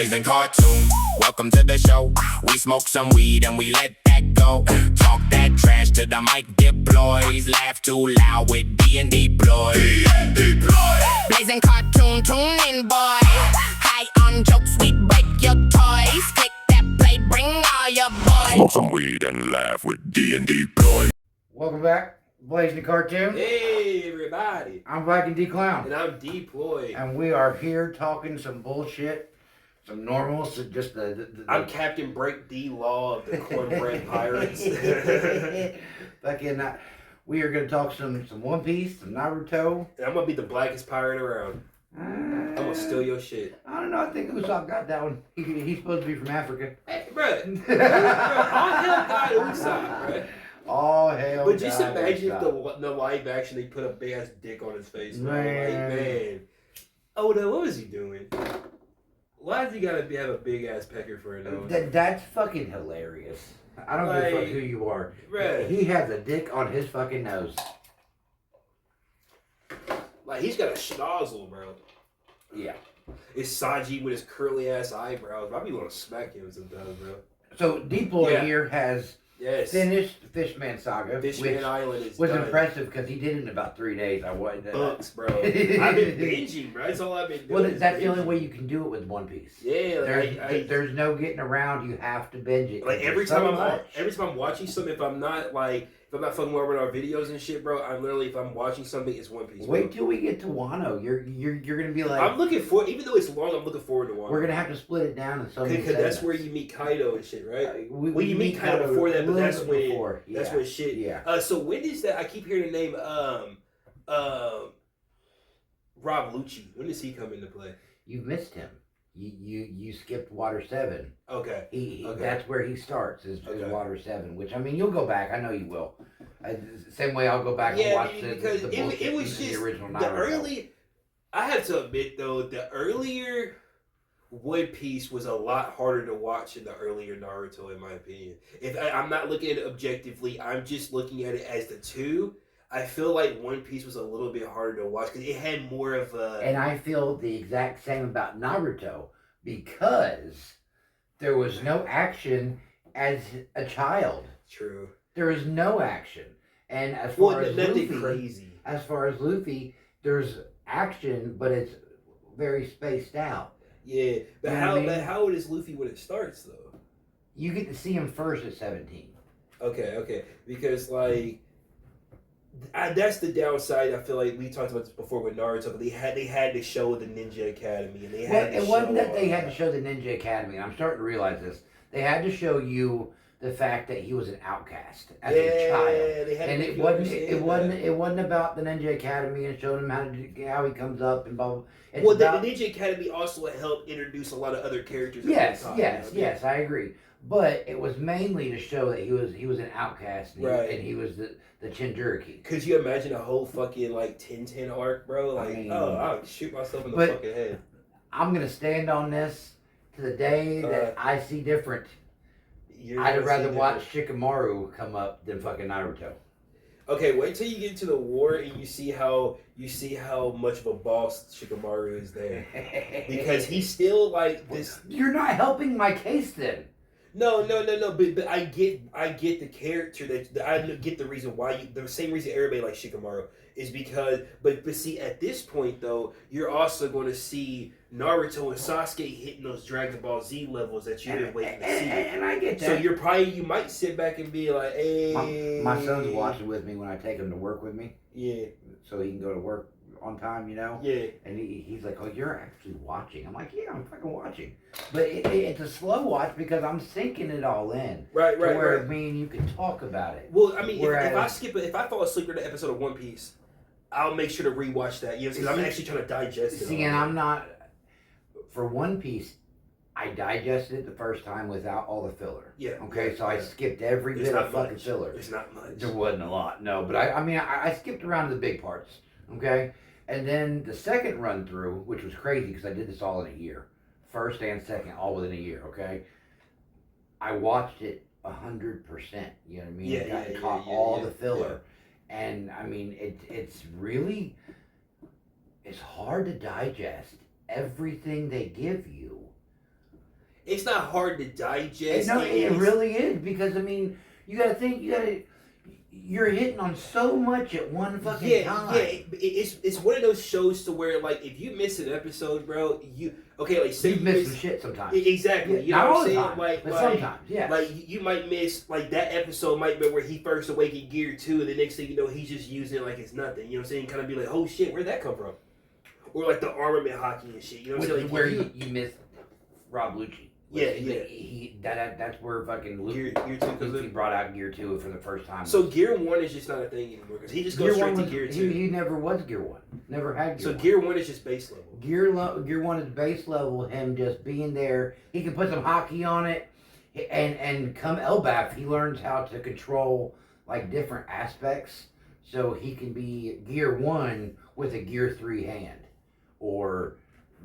blazing cartoon. Welcome to the show. We smoke some weed and we let that go. Talk that trash to the mic deploys. Laugh too loud with D&Dploy. D&Dploy. Blazing cartoon, tune in, boy. High on jokes, we break your toys. Click that play, bring all your boys. Smoke some weed and laugh with D&Dploy. Welcome back, Blazing the Cartoon. Hey everybody! I'm VikingDclown. And I'm dploy. And we are here talking some bullshit, some normal, so just I'm Captain Break D Law of the Cornbread Pirates. Fucking, we are going to talk some One Piece, some Naruto. And I'm going to be the blackest pirate around. I'm going to steal your shit. I don't know, I think Usopp got that one. He's supposed to be from Africa. Hey, bro. All hell God Usopp, bro. All hell. But just imagine if the live action they put a big ass dick on his face. Man. Oda, what was he doing? Why does he gotta have a big ass pecker for a nose? That's fucking hilarious. I don't give a fuck who you are. Right. He has a dick on his fucking nose. Like he's got a schnozzle, bro. Yeah. It's Saji with his curly ass eyebrows. I'd be want to smack him sometimes, bro. So dploy here has finished the Fishman saga, Fishman Island is was done. Impressive because he did it in about 3 days. Books, bro. I've been binging, bro. That's all I've been doing. Well, that's the only way you can do it with One Piece. Yeah, there's no getting around. You have to binge it. Like every time I'm watching something, if I'm not fucking over with our videos and shit, bro, I'm literally, if I'm watching something, it's One Piece. Wait till we get to Wano. You're gonna be like, I'm looking for, even though it's long, I'm looking forward to Wano. We're gonna have to split it down in so many because that's where you meet Kaido and shit, right? Well, you meet Kaido before that, but that's when that's when shit. Yeah. So when is that? I keep hearing the name Rob Lucci. When does he come into play? You missed him. You skipped Water 7. Okay. That's where he starts, is Water 7, which, I mean, you'll go back. I know you will. Same way I'll go back and watch because it was just the original Naruto. The early, I have to admit, though, the earlier One Piece was a lot harder to watch than the earlier Naruto, in my opinion. If I'm not looking at it objectively, I'm just looking at it as the two. I feel like One Piece was a little bit harder to watch because it had more of a... And I feel the exact same about Naruto because there was no action as a child. True. There is no action. And as far as nothing Luffy, crazy. As far as Luffy, there's action, but it's very spaced out. Yeah, but how old is Luffy when it starts, though? You get to see him first at 17. Okay. Because, like... that's the downside. I feel like we talked about this before with Naruto, but they had to show the Ninja Academy, and it wasn't that they had to show the Ninja Academy. I'm starting to realize this. They had to show you the fact that he was an outcast as a child, and it wasn't about the Ninja Academy and showing him how he comes up and blah blah. The Ninja Academy also helped introduce a lot of other characters. Yes, I agree. But it was mainly to show that he was an outcast, and he was the Jinchuriki. Could you imagine a whole fucking like 10-10 arc, bro? Like, I'll shoot myself in the fucking head. I'm gonna stand on this to the day that I see different. I'd rather watch Shikimaru come up than fucking Naruto. Okay, wait till you get into the war and you see how much of a boss Shikimaru is there, because he's still like this. You're not helping my case then. No. But I get the character that I get the reason why the same reason everybody likes Shikamaru is because but see at this point though you're also going to see Naruto and Sasuke hitting those Dragon Ball Z levels that you've been waiting to see. And I get that. So you might sit back and be like, hey. My son's watching with me when I take him to work with me. Yeah. So he can go to work on time, you know? Yeah. And he's like, oh, you're actually watching. I'm like, yeah, I'm fucking watching. But it's a slow watch because I'm sinking it all in. Right. Where me and you can talk about it. Well, I mean, if I fall asleep during the episode of One Piece, I'll make sure to rewatch that. You know, because I'm actually trying to digest it. See, and I'm not... For One Piece, I digested it the first time without all the filler. Yeah. Okay, so I skipped every bit of fucking filler. It's not much. There wasn't a lot, no. But I skipped around to the big parts. Okay? And then the second run through, which was crazy because I did this all in a year. First and second, all within a year, okay? I watched it 100%. You know what I mean? I caught all the filler. Yeah. And, I mean, it's really... It's hard to digest everything they give you it's not hard to digest. No, it really is, because I mean, you gotta think, you're hitting on so much at one fucking time. Yeah, it's one of those shows to where, like, if you miss an episode, bro, say you miss some shit sometimes. Exactly. Yeah, you know what I'm saying? Time, but sometimes, yeah. Like, you might miss, like, that episode might be where he first awakened Gear 2, and the next thing you know, he's just using it like it's nothing. You know what I'm saying? Kind of be like, oh shit, where'd that come from? Or like the armament hockey and shit. You know what I'm saying? Like, where you missed Rob Lucci. Yeah. That's where fucking Gear 2 Luffy brought out Gear 2 for the first time. So Gear 1 is just not a thing anymore, because he just goes straight to Gear 2. He never was Gear 1. Never had Gear 1. So Gear 1 is just base level. Gear 1 is base level, him just being there. He can put some hockey on it, and come Elbaf, he learns how to control, like, different aspects. So he can be Gear 1 with a Gear 3 hand. Or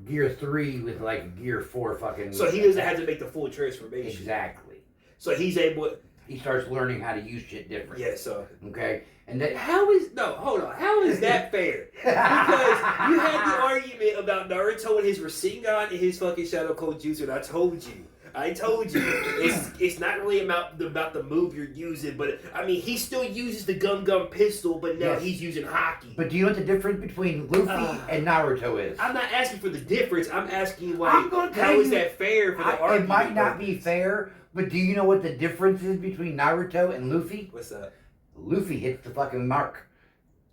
Gear 3 with like a Gear 4 fucking... So he doesn't have to make the full transformation. Exactly. So he's able... He starts learning how to use shit different. Yeah, so... Okay? And that... How is that fair? Because you had the argument about Naruto and his Rasengan and his fucking Shadow Clone Jutsu, and I told you, it's not really about the move you're using, but I mean, he still uses the Gum pistol, but now he's using hockey. But do you know what the difference between Luffy and Naruto is? I'm not asking for the difference. I'm asking, like, how is that fair for the argument? It might not be fair, but do you know what the difference is between Naruto and Luffy? What's that? Luffy hits the fucking mark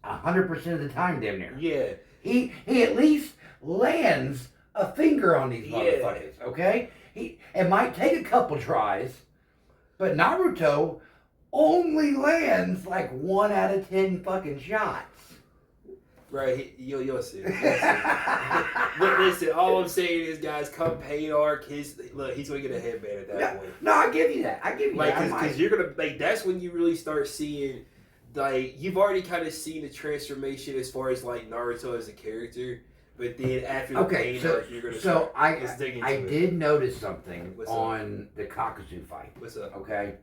100% of the time, damn near. Yeah. He at least lands a finger on these motherfuckers, okay? It might take a couple tries, but Naruto only lands like 1 out of 10 fucking shots. Right, you'll see. Listen, all I'm saying is, guys, come paid arc, he's gonna get a headband at that point. No, I give you that. Because you're gonna, like, that's when you really start seeing, like, you've already kind of seen the transformation as far as, like, Naruto as a character. But then after the pain arc, you're going to start. So I did notice something on the Kakuzu fight. What's up? Okay.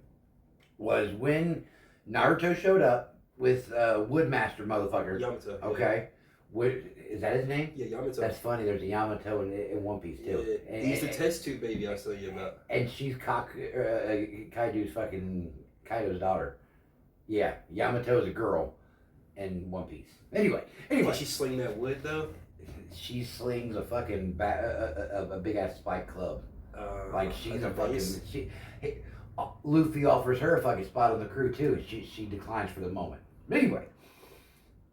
Was when Naruto showed up with Woodmaster motherfucker. Yamato. Okay. Is that his name? Yeah, Yamato. That's funny. There's a Yamato in One Piece too. Yeah. He's the test tube baby I was telling you about. And she's Kaido's fucking Kaido's daughter. Yeah, Yamato is a girl in One Piece. Anyway. Can she sling that wood though? She slings a fucking a big ass spike club. Like she's a fucking. Luffy offers her a fucking spot on the crew too. She declines for the moment. But anyway,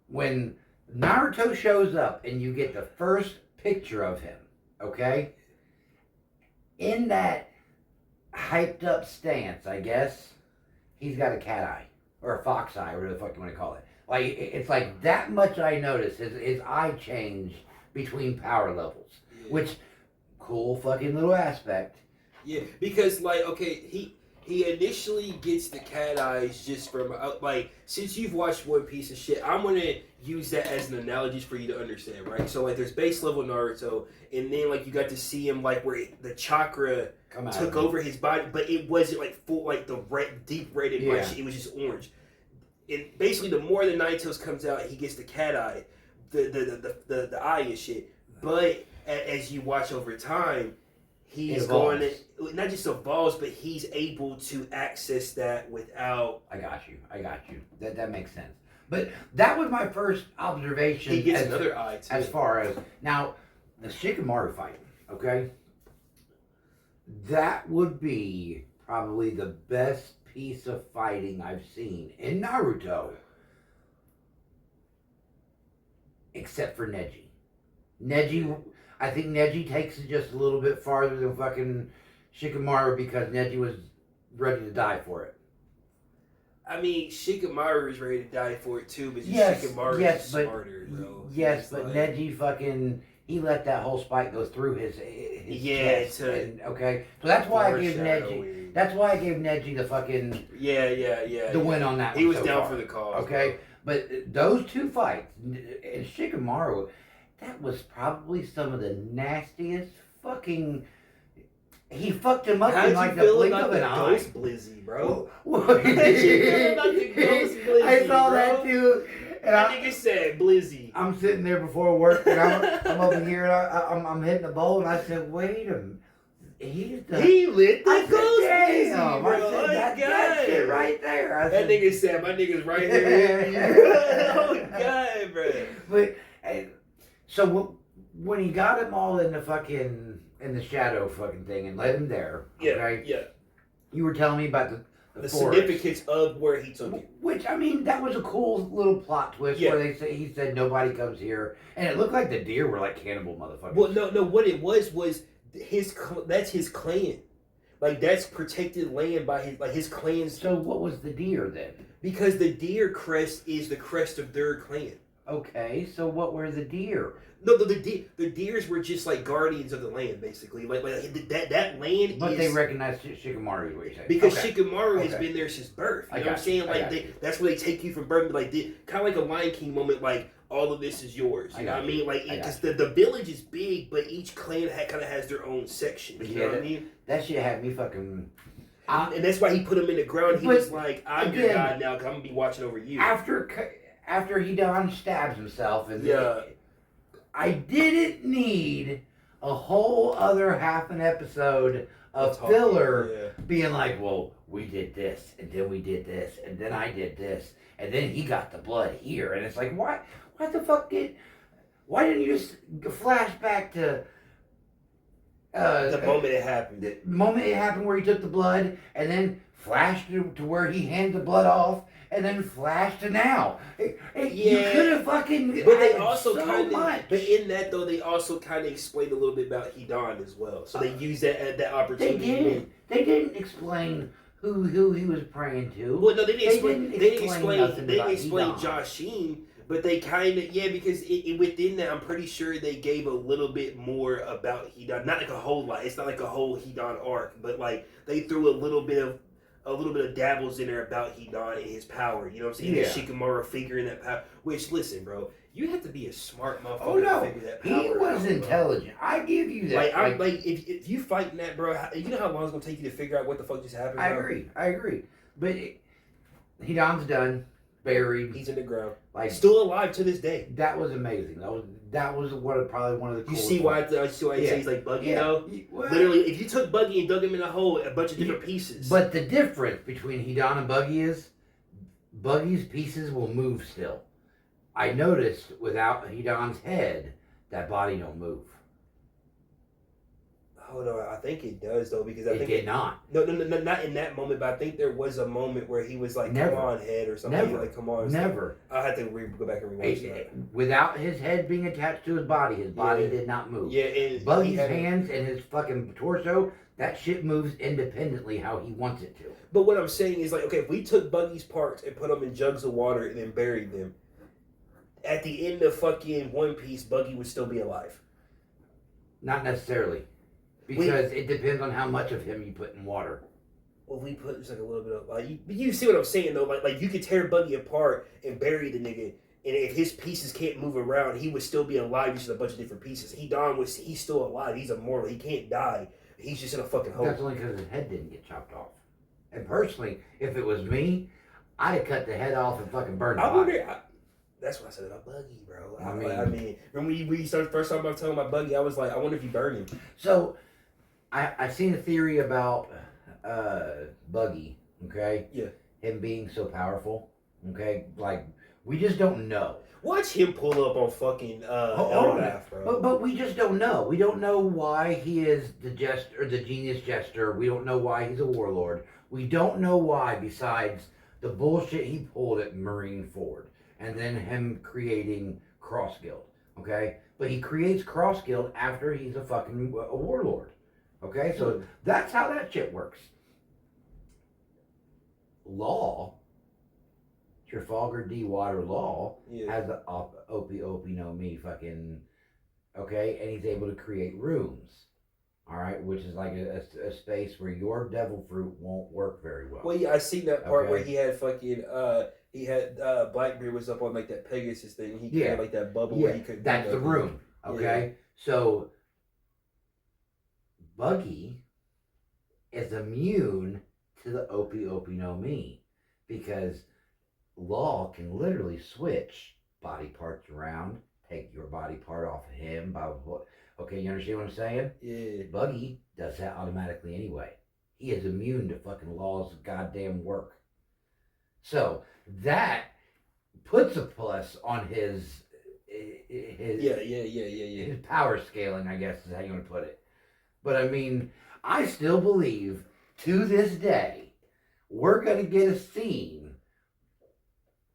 when Naruto shows up and you get the first picture of him, okay, in that hyped up stance, I guess he's got a cat eye or a fox eye, or whatever the fuck you want to call it. Like it's like that much I noticed. His eye changed between power levels, which cool fucking little aspect. Yeah, because like he initially gets the cat eyes just from like, since you've watched One Piece and shit, I'm gonna use that as an analogy for you to understand, right? So like there's base level Naruto, and then like you got to see him like where the chakra took over his body, but it wasn't like full like the red, deep red and white shit, it was just orange. And basically, the more the Ninetales comes out, he gets the cat eye, the eye and shit. But as you watch over time, he's going to not just evolves, but he's able to access that without. I got you. That makes sense. But that was my first observation. He gets another eye too. As far as now, the Shikimaru fight. Okay, that would be probably the best piece of fighting I've seen in Naruto, except for Neji. I think Neji takes it just a little bit farther than fucking Shikimaru because Neji was ready to die for it. I mean, Shikimaru is ready to die for it too, but Shikimaru is smarter, bro. Yes, but like, Neji fucking, he let that whole spike go through his chest. Okay, so that's why I gave Neji. That's why I gave Neji the fucking the win on that. He was so down far. For the cause. Okay, bro. But those two fights and Shikimaru, that was probably some of the nastiest fucking. He fucked him up in like the blink of an eye. Ghost Blizzy, bro. How'd you feel about the Ghost Blizzy? I saw that too. And that nigga said Blizzy. I'm sitting there before work and I'm over here and I'm hitting the bowl and I said, wait a minute. He lit the ghost busy, damn, bro. I said, that shit right there. I That said, nigga said, my nigga's right here. Oh, God, bro. But, so when he got him all in the shadow fucking thing and let him there, okay? Yeah. You were telling me about the forest. Significance of where he took it. Which, I mean, that was a cool little plot twist where he said nobody comes here. And it looked like the deer were like cannibal motherfuckers. Well, no, what it was that's his clan. Like, that's protected land by his clan. So what was the deer then? Because the deer crest is the crest of their clan. Okay, so what were the deer? No, the deers were just like guardians of the land, basically. Like that land. But they recognized Shikimaru, is what you're saying. Because Shikimaru has been there since birth. You know what I'm saying? Like that's where they take you from birth. Like kind of like a Lion King moment. Like all of this is yours. You know what I mean? Like because the village is big, but each clan kind of has their own section. You know what I mean? That shit had me fucking. And that's why he put him in the ground. He was like, "I'm your god now. 'Cause I'm gonna be watching over you." After he stabs himself, and I didn't need a whole other half an episode of filler being like, well, we did this, and then we did this, and then I did this, and then he got the blood here, and it's like, why the fuck why didn't you just flash back to the moment it happened? The moment it happened where he took the blood, and then flash to where he handed the blood off, and then flash to now. You could have fucking. But they also much. But in that though, they also kind of explained a little bit about Hidan as well. So they used that opportunity. They didn't explain who he was praying to. Well, no, they didn't explain Hidan. Joshin. But they kind of, because within that, I'm pretty sure they gave a little bit more about Hidan. Not like a whole lot. It's not like a whole Hidan arc, but like they threw a little bit of dabbles in there about Hidan and his power. You know what I'm saying? Yeah. The Shikimaru figuring that power. Which, listen, bro, you have to be a smart motherfucker to figure that power out. He was intelligent. I give you that. If you fighting that, bro, you know how long it's gonna take you to figure out what the fuck just happened. Bro? I agree. But Hidan's done. Buried. He's in the ground. Like still alive to this day. That was amazing. That was probably one of the coolest. You see why I say he's like Buggy though? Well, literally, if you took Buggy and dug him in a hole, a bunch of different pieces. But the difference between Hidan and Buggy is Buggy's pieces will move still. I noticed without Hidan's head, that body don't move. Hold on, I think it does though because I think it did not. No, not in that moment. But I think there was a moment where he was like, "Come on, head," or something. Never. Like, "Come on." Never. I had to go back and rewatch that. Without his head being attached to his body did not move. Yeah, and Buggy's hands and his fucking torso, that shit moves independently how he wants it to. But what I'm saying is like, okay, if we took Buggy's parts and put them in jugs of water and then buried them, at the end of fucking One Piece, Buggy would still be alive. Not necessarily. Because it depends on how much of him you put in water. Well, we put just like a little bit of like you see what I'm saying though. Like you could tear Buggy apart and bury the nigga, and if his pieces can't move around, he would still be alive. Just a bunch of different pieces. He's still alive. He's immortal. He can't die. He's just in a fucking hole. That's only because his head didn't get chopped off. And personally, if it was me, I'd have cut the head off and fucking burned it. That's what I said about Buggy, bro. I mean, when we started first time I was talking about Buggy, I was like, I wonder if you burned him. So. I seen a theory about Buggy, okay? Yeah. Him being so powerful, okay? Like, we just don't know. Watch him pull up on fucking Elbath, bro. But we just don't know. We don't know why he is the genius jester. We don't know why he's a warlord. We don't know why besides the bullshit he pulled at Marineford. And then him creating Cross Guild, okay? But he creates Cross Guild after he's a fucking warlord. Okay, so that's how that shit works. Law, Trafalgar D. Water Law, has the Opie no Me fucking, okay, and he's able to create rooms, all right, which is like a space where your devil fruit won't work very well. Well, yeah, I seen that part where he had fucking, Blackbeard was up on like that Pegasus thing, and he created like that bubble where he could. That's the room, okay, so. Buggy is immune to the Opie no Me because Law can literally switch body parts around, take your body part off of him, blah, blah, blah. Okay, you understand what I'm saying? Yeah. Buggy does that automatically anyway. He is immune to fucking law's goddamn work. So that puts a plus on his his power scaling, I guess is how you want to put it. But I mean, I still believe to this day we're gonna get a scene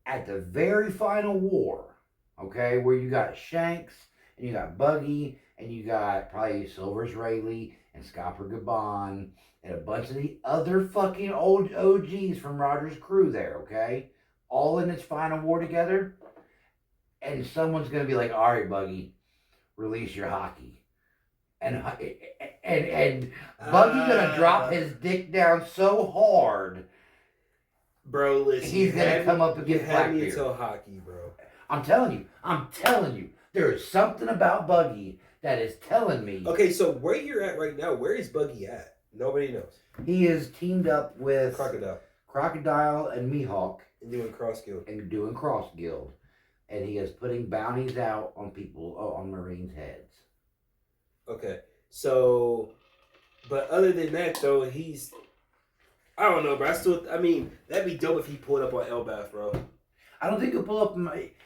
at the very final war, okay, where you got Shanks and you got Buggy and you got probably Silver Israeli and Scopper Gabon and a bunch of the other fucking old OGs from Roger's crew there, okay? All in its final war together. And someone's gonna be like, all right, Buggy, release your hockey. And Buggy gonna drop his dick down so hard. Bro, listen. He's gonna come up against Blackbeard. You had me until hockey, bro. I'm telling you. There is something about Buggy that is telling me. Okay, so where you're at right now, where is Buggy at? Nobody knows. He is teamed up with Crocodile and Mihawk. and doing Cross Guild. And he is putting bounties out on people, on Marines' heads. Okay, so, but other than that, though, I don't know, bro. I mean, that'd be dope if he pulled up on Elbath, bro. I don't think he'll pull up.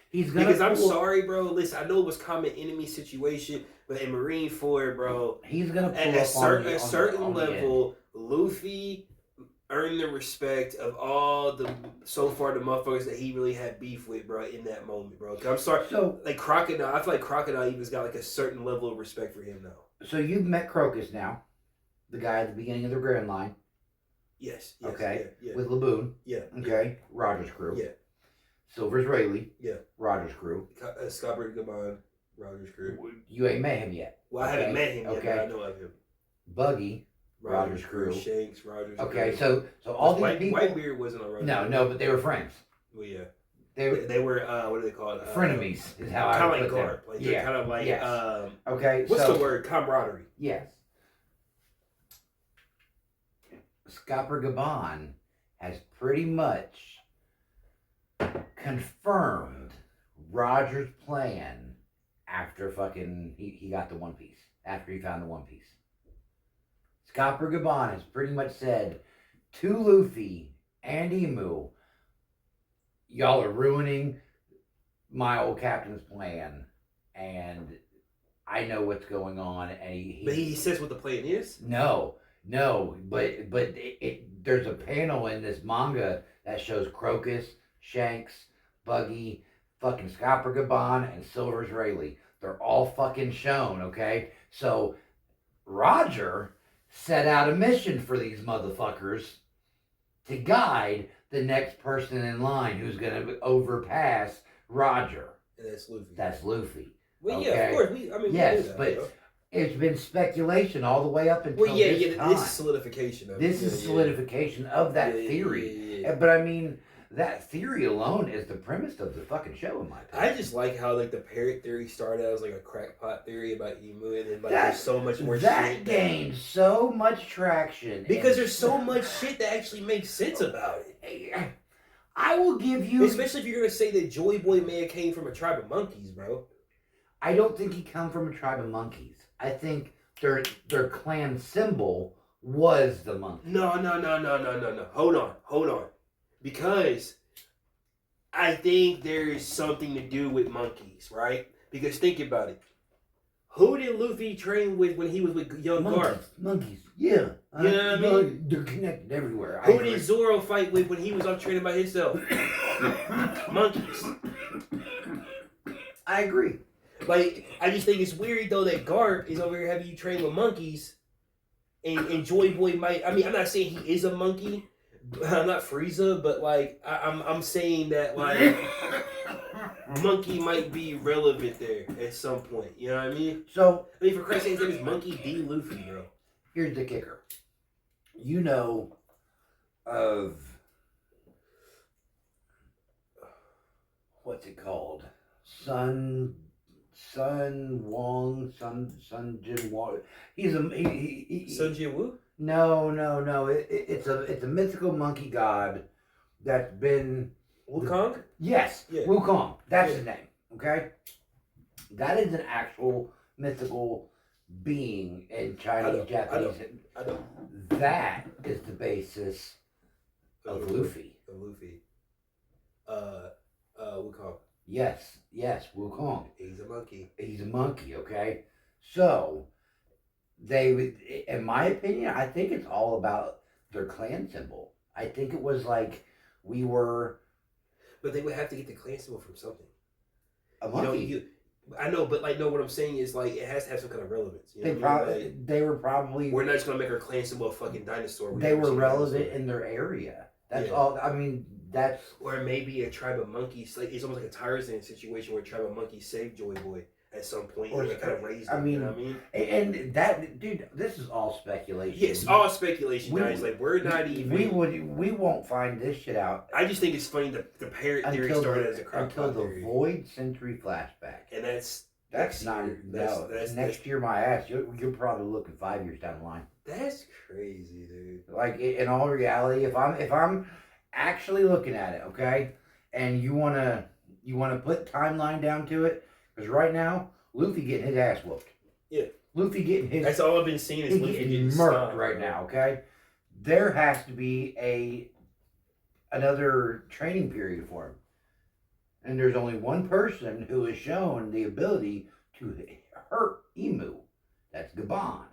He's gonna. Because I'm sorry, bro. Listen, I know it was common enemy situation, but in Marine 4, bro, he's gonna pull at up a certain level. Luffy earned the respect of all the motherfuckers that he really had beef with, bro, in that moment, bro. I'm sorry. So, like Crocodile, I feel like Crocodile even's got like a certain level of respect for him now. So you've met Crocus now, the guy at the beginning of the Grand Line. Yes. Okay. Yeah. With Laboon. Yeah. Okay. Roger's crew. Yeah. Silver Israeli. Yeah. Roger's crew. Scott Gabon, Roger's crew. You ain't met him yet. Well, I haven't met him yet, but I know of him. Buggy. Roger's crew. Shanks, Roger's okay, crew. So all these people. Whitebeard wasn't on Roger's crew. No, but they were friends. Well, yeah. They were what do they call it? Frenemies is how I would put them. Like yeah. Kind of like yes. Okay. What's the word? Camaraderie. Yes. Scopper Gabon has pretty much confirmed Roger's plan after fucking he got the One Piece. After he found the One Piece. Scopper Gabon has pretty much said to Luffy and Emu, y'all are ruining my old captain's plan, and I know what's going on. And but he says what the plan is? No, but there's a panel in this manga that shows Crocus, Shanks, Buggy, fucking Scopper Gabon, and Silver Israeli. They're all fucking shown, okay? So Roger set out a mission for these motherfuckers to guide the next person in line who's going to overpass Roger. And that's Luffy. That's Luffy. Well, okay? yeah, of course. Yes, we knew that, but it's been speculation all the way up until this time. This is solidification of it. This is solidification of that theory. But I mean, that theory alone is the premise of the fucking show, in my opinion. I just like how like the parrot theory started out as like a crackpot theory about Emu, and then like there's so much more shit that gained so much traction because there's so much shit that actually makes sense about it. I will give you, especially if you're gonna say that Joy Boy may have came from a tribe of monkeys, bro. I don't think he come from a tribe of monkeys. I think their clan symbol was the monkey. No. Hold on. Because I think there is something to do with monkeys, right? Because think about it. Who did Luffy train with when he was with young Garp? Monkeys, yeah. You know what I mean? They're connected everywhere. Who did Zoro fight with when he was off training by himself? Monkeys. I agree. Like, I just think it's weird, though, that Garp is over here having you train with monkeys, and Joy Boy might... I mean, I'm not saying he is a monkey. I'm not Frieza, but, like, I'm saying that, like, monkey might be relevant there at some point. You know what I mean? So... I mean, for Christ's sake, his name is Monkey D. Luffy, bro. Here's the kicker. You know of... What's it called? Sun Jin Wong. He's a Sun Jin Woo? No. It's a mythical monkey god that's been Wukong? Yes, yeah. Wukong. That's his name. Okay, that is an actual mythical being in Chinese, Japanese. I know. That is the basis of Luffy. Of Luffy. Wukong. Yes, Wukong. He's a monkey. He's a monkey, okay? So, in my opinion, I think it's all about their clan symbol. I think it was like we were. But they would have to get the clan symbol from something. A monkey. I know, but like, no, what I'm saying is like it has to have some kind of relevance. You know they were probably. We're not just gonna make our clan symbol a fucking dinosaur. They were relevant in their area. That's all. I mean, that's. Or maybe a tribe of monkeys. Like it's almost like a Tarzan situation where a tribe of monkeys saved Joy Boy at some point, or they kind of raised him. You know what I mean? And that, dude, this is all speculation. Yes, all speculation, guys. Like we're not even. We won't find this shit out. I just think it's funny the parrot theory started as a crocodile until the theory. Void Century flashback, and that's not year. that's next year. My ass, you're probably looking 5 years down the line. That's crazy, dude. Like in all reality, if I'm actually looking at it, okay, and you wanna put timeline down to it. Because right now, Luffy getting his ass whooped. Yeah. Luffy getting his... That's all I've been seeing is Luffy getting murked right now, okay? There has to be another training period for him. And there's only one person who has shown the ability to hurt Emu. That's Gabon,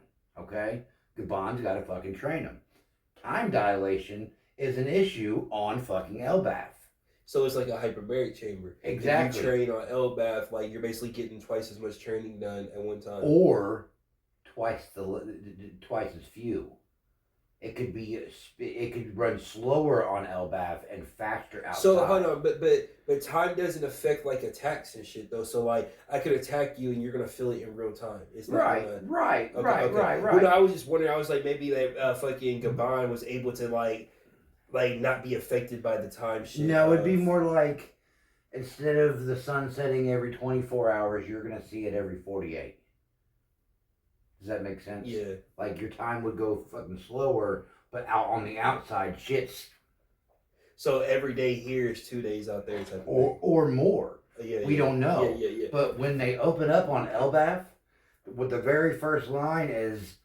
okay? Gabon's got to fucking train him. Time dilation is an issue on fucking Elbaf. So it's like a hyperbaric chamber. Exactly. If you train on Elbaf, like you're basically getting twice as much training done at one time. Or twice as few. It could run slower on Elbaf and faster outside. So hold on, but time doesn't affect like attacks and shit though. So like I could attack you and you're gonna feel it in real time. It's not right. Well, no, I was just wondering. I was like maybe that fucking Gabon was able to like not be affected by the time shit. No, it'd be more like instead of the sun setting every 24 hours, you're gonna see it every 48. Does that make sense? Yeah. Like your time would go fucking slower, but out on the outside, shit's. So every day here is 2 days out there, type of or more. We don't know. Yeah. But when they open up on Elbaf, what the very first line is,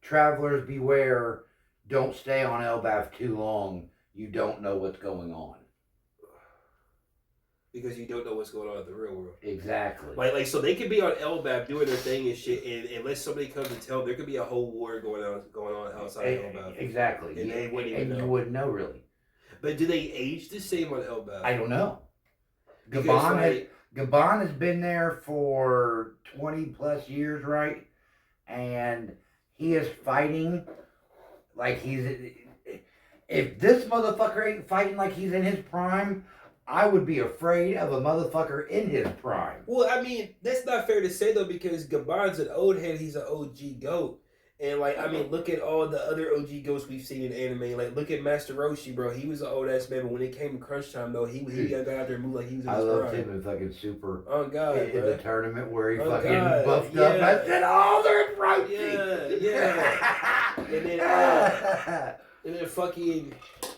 "Travelers beware, don't stay on Elbaf too long. You don't know what's going on." Because you don't know what's going on in the real world. Exactly. Like so they could be on Elbaf doing their thing and shit, and unless somebody comes and tell them, there could be a whole war going on outside Elbaf. Exactly. And they wouldn't even know. You wouldn't know really. But do they age the same on Elbaf? I don't know. Gabon has been there for 20 plus years, right? And he is fighting like if this motherfucker ain't fighting like he's in his prime, I would be afraid of a motherfucker in his prime. Well, I mean, that's not fair to say though, because Gabon's an old head, he's an OG goat. And like, I mean, look at all the other OG goats we've seen in anime. Like, look at Master Roshi, bro. He was an old ass man, but when it came to crunch time though, he got out there and moved like he was in his prime. I loved him in fucking Super. Oh God, in the tournament where he fucking God. buffed up. I said, "Oh, there's Roshi." Yeah. And then fucking,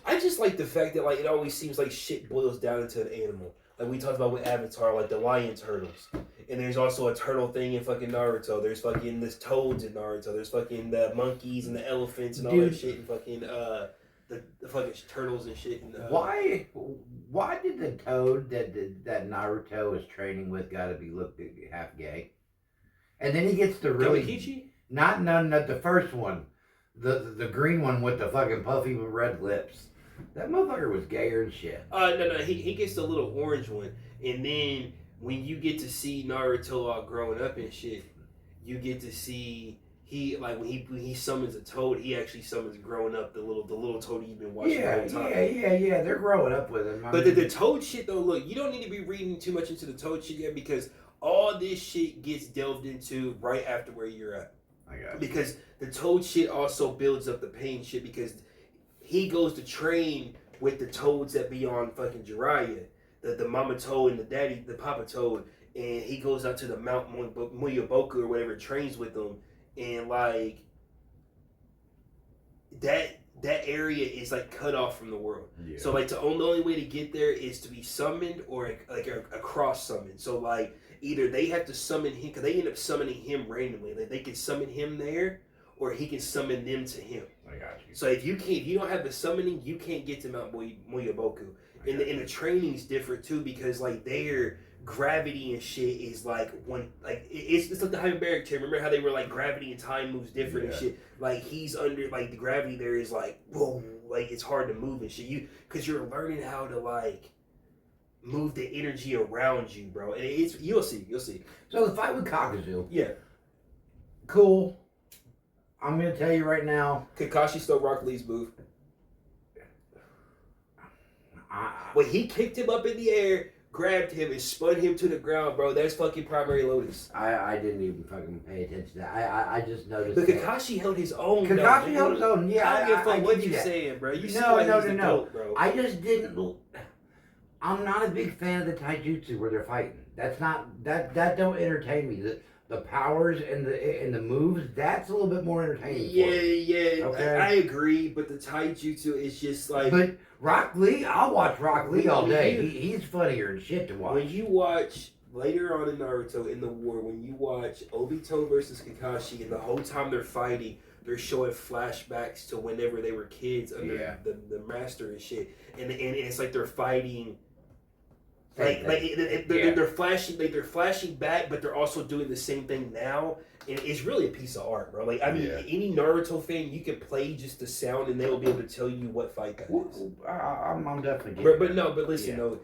I just like the fact that like it always seems like shit boils down into an animal. Like we talked about with Avatar, like the lion turtles. And there's also a turtle thing in fucking Naruto. There's fucking this toads in Naruto. There's fucking the monkeys and the elephants and all that shit and fucking the fucking turtles and shit. And, why did the toad that Naruto is training with gotta be looked half gay? And then he gets the really Kakashi? Not the first one. The green one with the fucking puffy red lips. That motherfucker was gayer than shit. No, he gets the little orange one. And then when you get to see Naruto all growing up and shit, you get to see when he summons a toad, he actually summons growing up the little toad you've been watching the whole time. Yeah. They're growing up with him. But the toad shit though, look, you don't need to be reading too much into the toad shit yet because all this shit gets delved into right after where you're at. I got it. Because the toad shit also builds up the pain shit because he goes to train with the toads that be on fucking Jiraiya, the mama toad and the papa toad, and he goes out to the Mount Muyaboku or whatever, trains with them, and like that that area is like cut off from the world. Yeah. So like the only way to get there is to be summoned or like a cross summon. So like either they have to summon him because they end up summoning him randomly. Like they can summon him there, or he can summon them to him. I got you. So if you don't have the summoning, you can't get to Mount Moyaboku. And the training's different too because like their gravity and shit is like it's like the hyperbaric chair. Remember how they were like gravity and time moves different and shit. Like he's under like the gravity there is like whoa, like it's hard to move and shit. Because you're learning how to like move the energy around you, bro. And it's you'll see. So the fight with Kakuzu, Yeah. cool. I'm gonna tell you right now. Kakashi stole Rock Lee's move. When he kicked him up in the air, grabbed him and spun him to the ground, bro. That's fucking primary Lotus. I didn't even fucking pay attention to that. I just noticed. But that. Kakashi held his own. Kakashi held his own. Yeah, I don't give a fuck what you you saying, bro. You see no, why no, he's no, the no. GOAT, bro. I just didn't. I'm not a big fan of the taijutsu where they're fighting. That's not that don't entertain me. The powers and the moves, that's a little bit more entertaining. Yeah. Okay. I agree, but the taijutsu is just like. But Rock Lee, I'll watch Rock Lee all day. He's funnier and shit to watch. When you watch later on in Naruto in the war, when you watch Obito versus Kakashi, and the whole time they're fighting, they're showing flashbacks to whenever they were kids under the master and shit, and it's like they're fighting. They're flashing back, but they're also doing the same thing now, and it's really a piece of art, bro. Like I mean, any Naruto fan, you can play just the sound, and they will be able to tell you what fight that is. I'm definitely. But listen,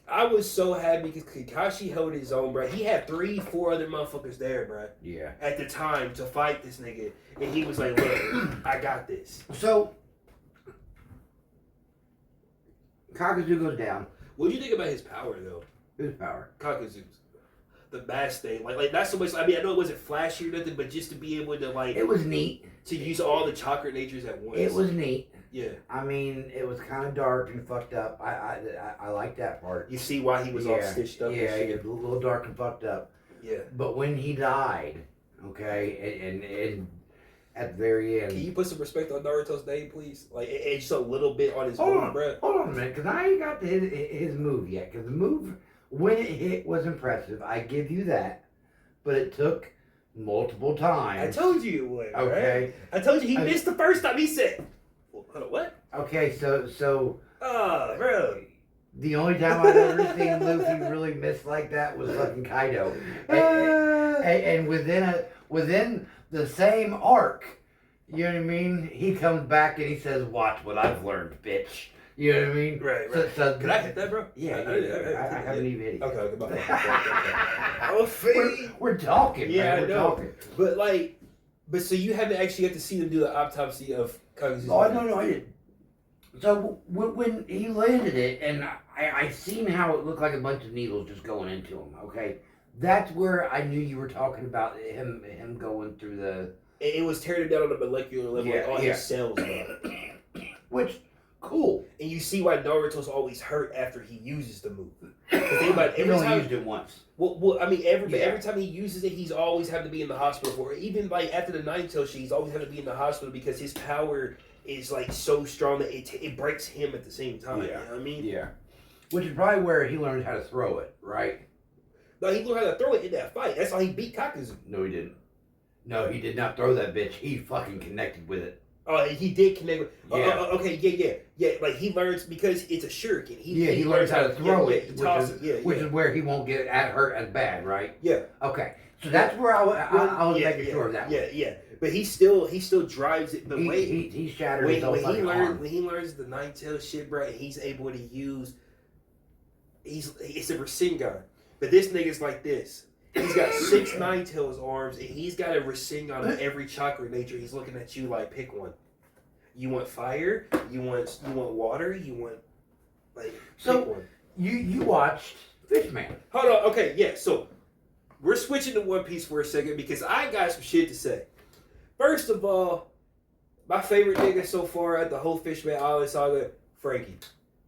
I was so happy because Kakashi held his own, bro. He had 3-4 other motherfuckers there, bro. Yeah. At the time to fight this nigga, and he was like, "Look, I got this." So Kakuzu goes down. What do you think about his power, though? Whose power? Kakuzu's. The bass thing. Like not so much, I mean, I know it wasn't flashy or nothing, but just to be able to, like... It was neat. To use all the chakra natures at once. It was neat. Yeah. I mean, it was kind of dark and fucked up. I like that part. You see why he was all stitched up Yeah, and shit. a little dark and fucked up. Yeah. But when he died, okay, and at the very end... Can you put some respect on Naruto's name, please? Like, and just a little bit on his Hold move, on, bro. Hold on a minute, because I ain't got to his move yet. Because the move, when it hit, was impressive. I give you that. But it took multiple times. I told you it would, okay. Right? I told you he missed the first time. He said, well, hold on, what? Okay, so... Oh, bro. The only time I've ever seen Luffy really miss like that was fucking Kaido. And within the same arc, you know what I mean? He comes back and he says, "Watch what I've learned, bitch." You know what I mean? Right. So Can I hit that, bro? Yeah, I haven't even hit it. Okay, goodbye. We're talking, yeah, man. We're talking. But so you haven't actually got to see them do the autopsy of Kakuzu's Oh, no, I didn't. So when he landed it, and I seen how it looked like a bunch of needles just going into him. Okay, that's where I knew you were talking about him going through the. It was tearing down on a molecular level, like all his cells, bro. Which, cool. And you see why Naruto's always hurt after he uses the move. He only used it once. Well, I mean, every time he uses it, he's always had to be in the hospital for it. Even like after the Nine-Tail shit, he's always had to be in the hospital because his power is like so strong that it breaks him at the same time. Yeah. You know what I mean? Yeah. Which is probably where he learned how to throw it, right? No, he learned how to throw it in that fight. That's how he beat Kakuzu. No, he didn't. No, he did not throw that bitch. He fucking connected with it. Oh, he did connect with... Yeah. Okay, yeah. Like, he learns because it's a shuriken. He learns how to throw it, which is yeah. where he won't get hurt as bad, right? Yeah. Okay. So that's where I was making sure of that. Yeah. But he still drives it. He shattered his own fucking arm. When he learns the Nine-Tail shit, bro, and he's able to use... It's a Rasengan. But this nigga's like this. He's got 6 Nine-Tails arms, and he's got a Rasengan on every chakra nature. He's looking at you like, pick one. You want fire? You want water? You want pick one. You watched Fishman. Hold on, okay, yeah. So we're switching to One Piece for a second because I got some shit to say. First of all, my favorite nigga so far at the whole Fishman Island saga, Frankie.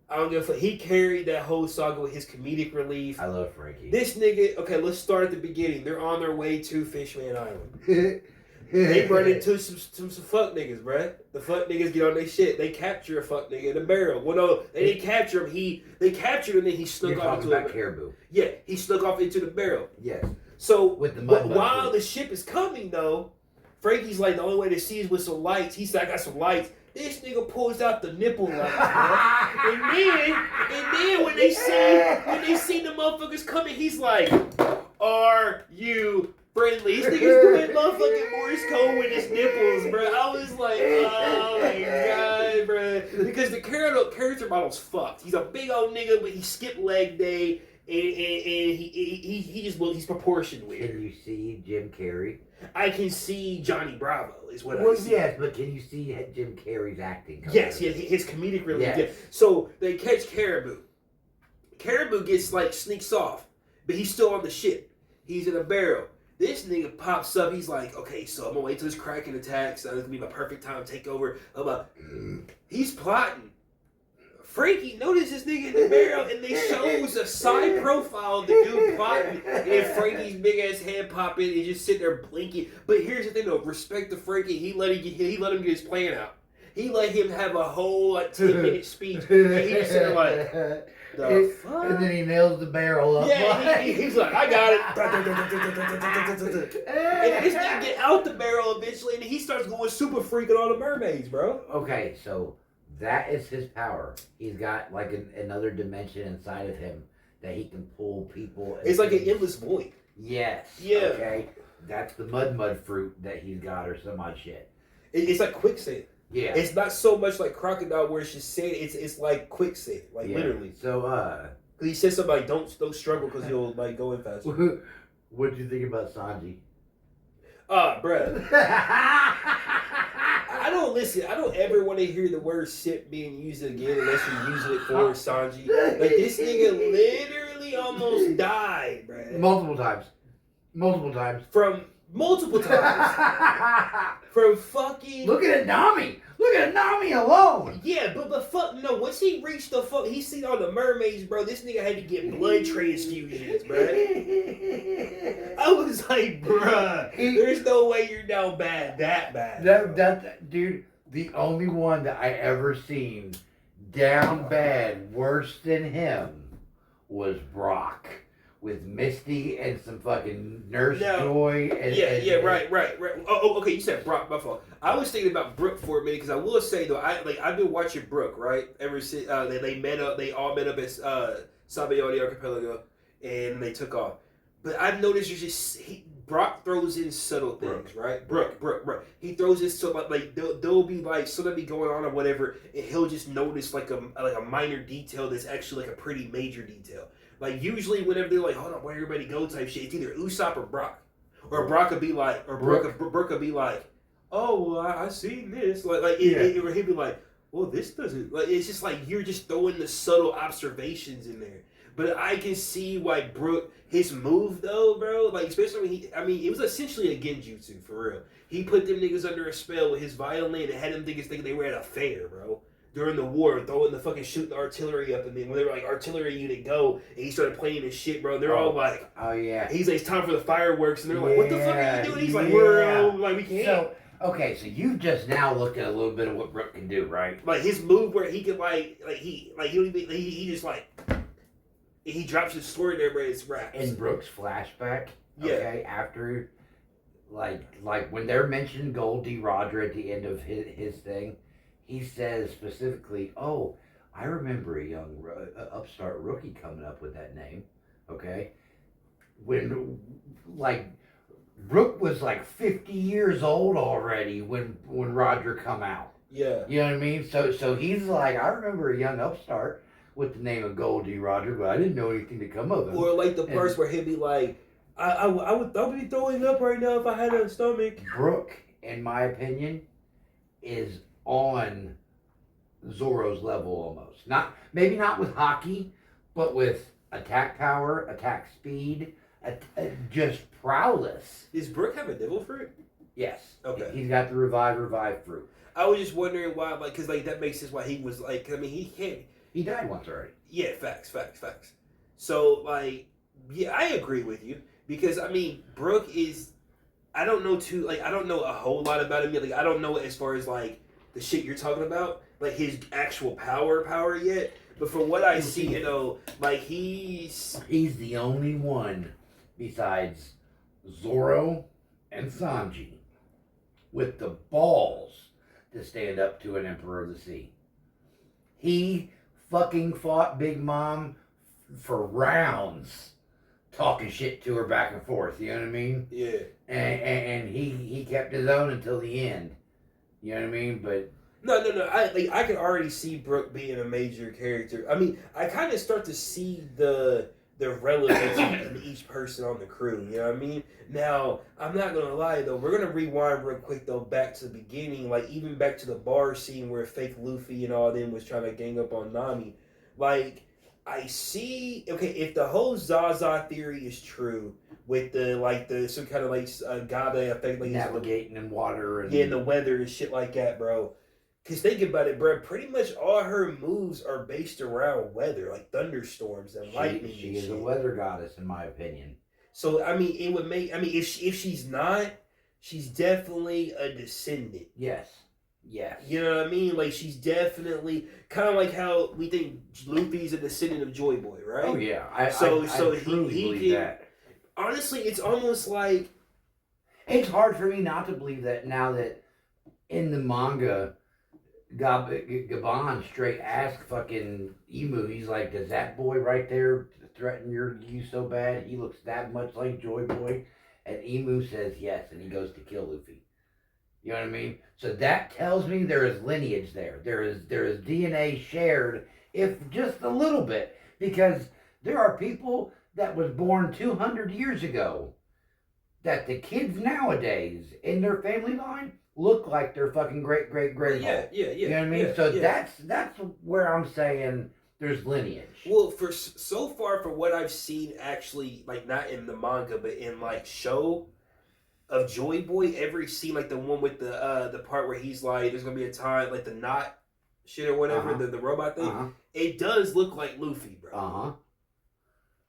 I don't give a fuck. He carried that whole saga with his comedic relief. I love Frankie. This nigga, okay, let's start at the beginning. They're on their way to Fishman Island. they run into some fuck niggas, bruh. The fuck niggas get on their shit. They capture a fuck nigga in a barrel. Well, no, they didn't capture him. They captured him and he snuck off into about Caribou. Yeah, he snuck off into the barrel. Yes. So with the mud while the ship is coming though, Frankie's like, the only way to see is with some lights. He said, I got some lights. This nigga pulls out the nipple lights, bro. and then when they see the motherfuckers coming, he's like, "Are you friendly?" This nigga's doing motherfucking Morse code with his nipples, bro. I was like, oh my god, bro. Because the character model's fucked. He's a big old nigga, but he skipped leg day, and he's proportioned weird. Can you see Jim Carrey? I can see Johnny Bravo is what I see. Yes, but can you see Jim Carrey's acting? Yes, yeah, his comedic relief. Yes. Yeah. So they catch Caribou. Caribou sneaks off, but he's still on the ship. He's in a barrel. This nigga pops up. He's like, okay, so I'm gonna wait till this Kraken attacks. That's gonna be my perfect time to take over. He's plotting. Frankie notices this nigga in the barrel, and they shows a side profile of the dude plotting, and Frankie's big ass head pop in and just sit there blinking. But here's the thing, though: respect to Frankie, he let him get his plan out. He let him have a whole 10-minute speech, and he just sitting there like, the fuck? And then he nails the barrel up. Yeah, he's like, I got it. And this nigga get out the barrel eventually, and he starts going super freaking on the mermaids, bro. Okay, so that is his power. He's got like another dimension inside of him that he can pull people. It's like an endless void. Yes. Yeah. Okay. That's the mud fruit that he's got or some odd shit. It's like quicksand. Yeah. It's not so much like crocodile where it's just sand. It's like quicksand, like literally. So he says something like, "Don't struggle because you'll like go in faster." What did you think about Sanji? Bruh. I don't ever want to hear the word ship being used again unless you're using it for Sanji. Like, this nigga literally almost died, bruh. Multiple times. From multiple times. From fucking... Look at Nami alone. Yeah, but fuck, no, once he reached the fuck, he seen all the mermaids, bro, this nigga had to get blood transfusions, bro. I was like, bruh, there's no way you're down that bad. That dude, the only one that I ever seen down bad worse than him was Brock. With Misty and some fucking Nurse Joy. Right. Oh, okay, you said Brock, my fault. I was thinking about Brooke for a minute, because I will say, though, I've been watching Brooke, right? Ever since they all met up at Sabayoni Archipelago, and they took off. But I've noticed Brock throws in subtle things, right? Brooke. He throws in so like there'll be like something be going on or whatever, and he'll just notice like a minor detail that's actually like a pretty major detail. Like, usually whenever they're like, hold on, where everybody go type shit, it's either Usopp or Brock. Or Brock would be like, Brooke would be like, oh, well, I seen this. Or he'd be like, well, this doesn't, like, it's just like, you're just throwing the subtle observations in there. But I can see why Brooke, his move though, bro, like, especially when it was essentially a genjutsu, for real. He put them niggas under a spell with his violin and had them niggas thinking they were at a fair, bro. During the war, throwing the fucking shooting the artillery up, and then when they were like, artillery unit go, and he started playing this shit, bro, they're all like, oh yeah. He's like, it's time for the fireworks, and they're like, what the fuck are you doing? He's like, we're, like, we can't. So, okay, so you just now looked at a little bit of what Brooke can do, right? Like, his move where he could, he just, like, he drops his sword and everybody's wraps. In Brooke's flashback, yeah. Okay, after, like when they're mentioning Goldie Roger at the end of his thing, he says specifically, oh, I remember a young upstart rookie coming up with that name, okay? When, like, Brooke was like 50 years old already when Roger come out. Yeah. You know what I mean? So he's like, I remember a young upstart with the name of Goldie Roger, but I didn't know anything to come of it. Or like the parts where he'd be like, I would be throwing up right now if I had a stomach. Brooke, in my opinion, is on Zoro's level almost. Maybe not with hockey, but with attack power, attack speed, just prowess. Does Brooke have a devil fruit? Yes. Okay. He's got the revive fruit. I was just wondering why, like, because like that makes sense why he was like, I mean, he can't. He died once already. Yeah, facts. So like, yeah, I agree with you because I mean, Brooke is. I don't know I don't know a whole lot about him yet. Like I don't know as far as like the shit you're talking about, like his actual power yet. But from what I see, you know, like he's the only one besides Zoro and Sanji with the balls to stand up to an Emperor of the Sea. He fucking fought Big Mom for rounds, talking shit to her back and forth. You know what I mean? Yeah. And he kept his own until the end. You know what I mean? But No. I can already see Brooke being a major character. I mean, I kind of start to see the relevance in each person on the crew. You know what I mean? Now, I'm not gonna lie though. We're gonna rewind real quick though back to the beginning, like even back to the bar scene where fake Luffy and all them was trying to gang up on Nami. Like, I see. Okay, if the whole Zaza theory is true, with the some kind of like agave effect, like navigating in water and the weather and shit like that, bro. Cause think about it, bro. Pretty much all her moves are based around weather, like thunderstorms and lightning. She is a weather goddess, in my opinion. So I mean, it would make. I mean, if she's not, she's definitely a descendant. Yes. Yes. You know what I mean? Like she's definitely kind of like how we think Luffy's a descendant of Joy Boy, right? Oh yeah. I truly believe that. Honestly, it's almost like it's hard for me not to believe that now that in the manga, Gabon straight asked fucking Emu. He's like, does that boy right there threaten you so bad? He looks that much like Joy Boy, and Emu says yes, and he goes to kill Luffy. You know what I mean? So that tells me there is lineage there. There is DNA shared, if just a little bit, because there are people that was born 200 years ago that the kids nowadays in their family line look like their fucking great. Yeah. You know what I mean? So that's where I'm saying there's lineage. Well, for so far for what I've seen, actually, like not in the manga, but in like show of Joy Boy, every scene, like the one with the part where he's like, there's gonna be a time, like the knot shit or whatever, the robot thing. It does look like Luffy, bro.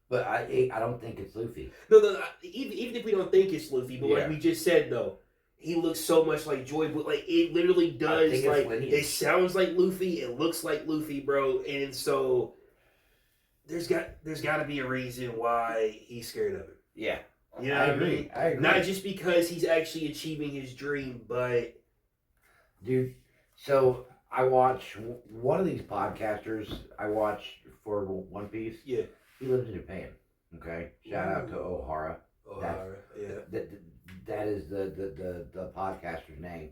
But I don't think it's Luffy. No, even if we don't think it's Luffy, but like we just said though, he looks so much like Joy Boy. Like it literally does. Like it sounds like Luffy. It looks like Luffy, bro. And so there's got to be a reason why he's scared of it. Yeah, you know what I mean? I agree. Not just because he's actually achieving his dream, but dude. So I watch one of these podcasters. I watch for One Piece. Yeah, he lives in Japan. Okay, shout out to O'Hara. That is the podcaster's name,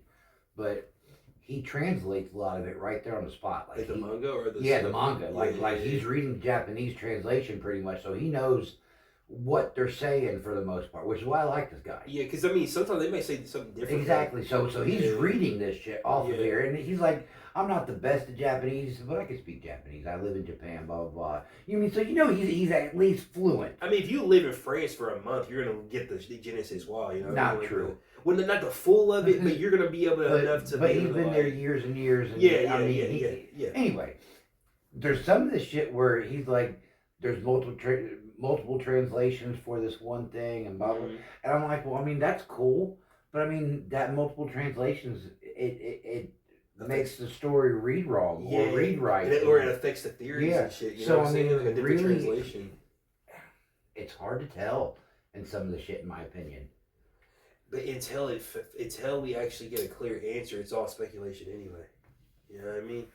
but he translates a lot of it right there on the spot. Like the manga or the the manga. Like he's reading Japanese translation pretty much, so he knows what they're saying for the most part, which is why I like this guy. Yeah, because I mean, sometimes they may say something different. Exactly. So he's reading this shit off of here, and he's like, I'm not the best at Japanese, but I can speak Japanese. I live in Japan, blah, blah, blah. You mean, so he's at least fluent. I mean, if you live in France for a month, you're going to get the Genesis Wall, you know? Not true. Well, not the full of it, but you're going to be able to enough to But be he's been there years and years. And yeah. Anyway, there's some of this shit where he's like, there's multiple translations for this one thing and blah, blah. And I'm like, well, I mean, that's cool. But I mean, that multiple translations, it makes the story read wrong or read right. Or it affects the theories and shit. You know what I'm saying? Like a different translation. It's hard to tell in some of the shit, in my opinion. But until we actually get a clear answer, it's all speculation anyway. You know what I mean?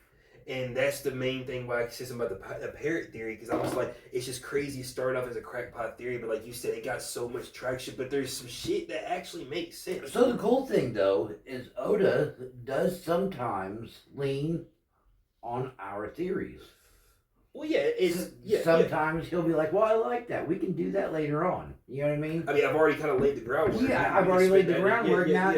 And that's the main thing why I said something about the parrot theory, because I was like, it's just crazy. It started off as a crackpot theory, but like you said, it got so much traction. But there's some shit that actually makes sense. So the cool thing, though, is Oda does sometimes lean on our theories. Well, yeah, sometimes he'll be like, well, I like that. We can do that later on. You know what I mean? I mean, I've already kind of laid the groundwork. Yeah, I've already laid the groundwork now.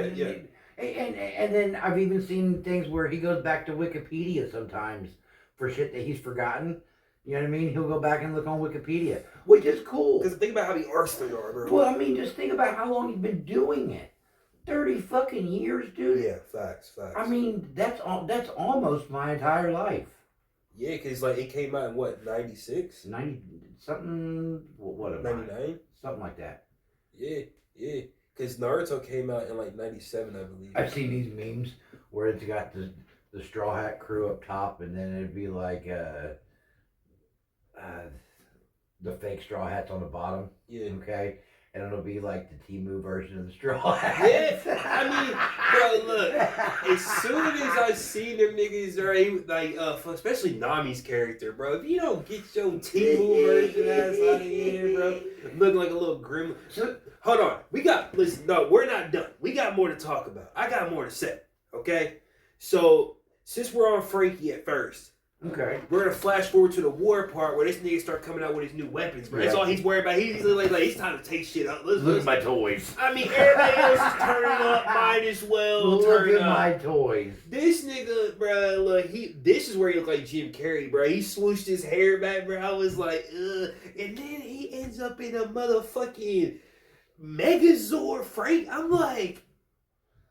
And then I've even seen things where he goes back to Wikipedia sometimes for shit that he's forgotten. You know what I mean? He'll go back and look on Wikipedia, which is cool. Because think about how many arts there are, bro. Well, I mean, just think about how long he's been doing it. 30 fucking years, dude. Yeah, facts. I mean, that's almost my entire life. Yeah, because like it came out in what, 96? 90 something. What? 99? Something like that. Yeah. Because Naruto came out in like 97, I believe. I've seen these memes where it's got the Straw Hat crew up top, and then it'd be like the fake Straw Hats on the bottom. Yeah. Okay. And it'll be like the Timu version of the Straw Hats. Yeah, I mean, bro, look. As soon as I seen them niggas, right, like, especially Nami's character, bro. If you don't get your Timu version ass out of here, bro, looking like a little grim. Hold on, listen, no, we're not done. We got more to talk about. I got more to say. Okay, so since we're on Frankie at first. Okay. We're gonna flash forward to the war part where this nigga start coming out with his new weapons, bro. That's all he's worried about. He's like it's time to take shit up. Look at my toys. I mean, everybody else is turning up. Might as well turn up. Look at my toys. This nigga, bro, look, this is where he looked like Jim Carrey, bro. He swooshed his hair back, bro. I was like, ugh. And then he ends up in a motherfucking Megazord Frank. I'm like,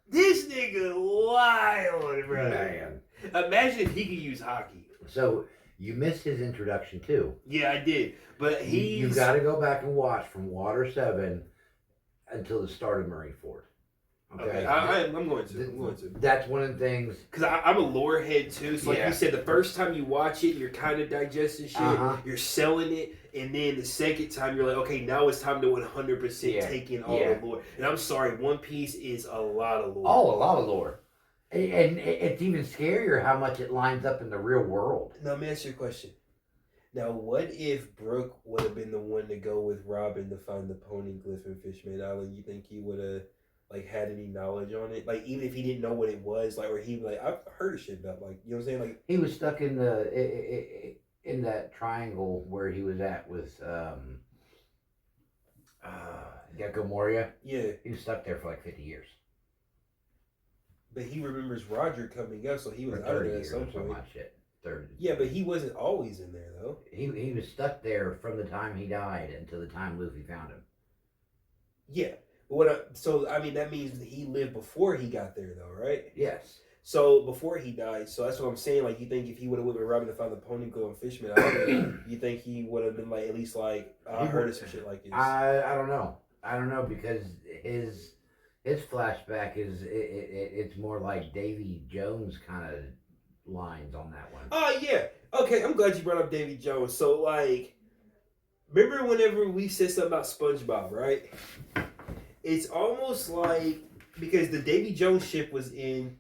this nigga wild, bro. Man. Imagine if he could use hockey. So you missed his introduction too. Yeah, I did. But you got to go back and watch from Water 7 until the start of Marineford. Okay, I'm going to. That's one of the things. Because I'm a lore head too. So like you said, the first time you watch it, you're kind of digesting shit. You're selling it. And then the second time, you're like, okay, now it's time to 100% take in all the lore. And I'm sorry, One Piece is a lot of lore. Oh, a lot of lore. And it's even scarier how much it lines up in the real world. Now, let me ask you a question. Now, what if Brooke would have been the one to go with Robin to find the poneglyph in Fishman Island? You think he would have like had any knowledge on it? Like, even if he didn't know what it was, like, or he like, I've heard of shit about, like, you know what I'm saying? Like, he was stuck in in that triangle where he was at with Gecko Moria. Yeah, he was stuck there for like 50 years. But he remembers Roger coming up, so he was out of there at some point. Shit. 30. Yeah, but he wasn't always in there, though. He was stuck there from the time he died until the time Luffy found him. Yeah. So, I mean, that means that he lived before he got there, though, right? Yes. So, before he died, so that's what I'm saying. Like, you think if he would have went with Robin to find the poneglyph and Fishman Island, you think he would have been, like, at least, like, I heard of some shit like this? I don't know. I don't know, because his flashback is it's more like Davy Jones kind of lines on that one. Oh yeah, okay. I'm glad you brought up Davy Jones. So like, remember whenever we said something about SpongeBob, right? It's almost like because the Davy Jones ship was in.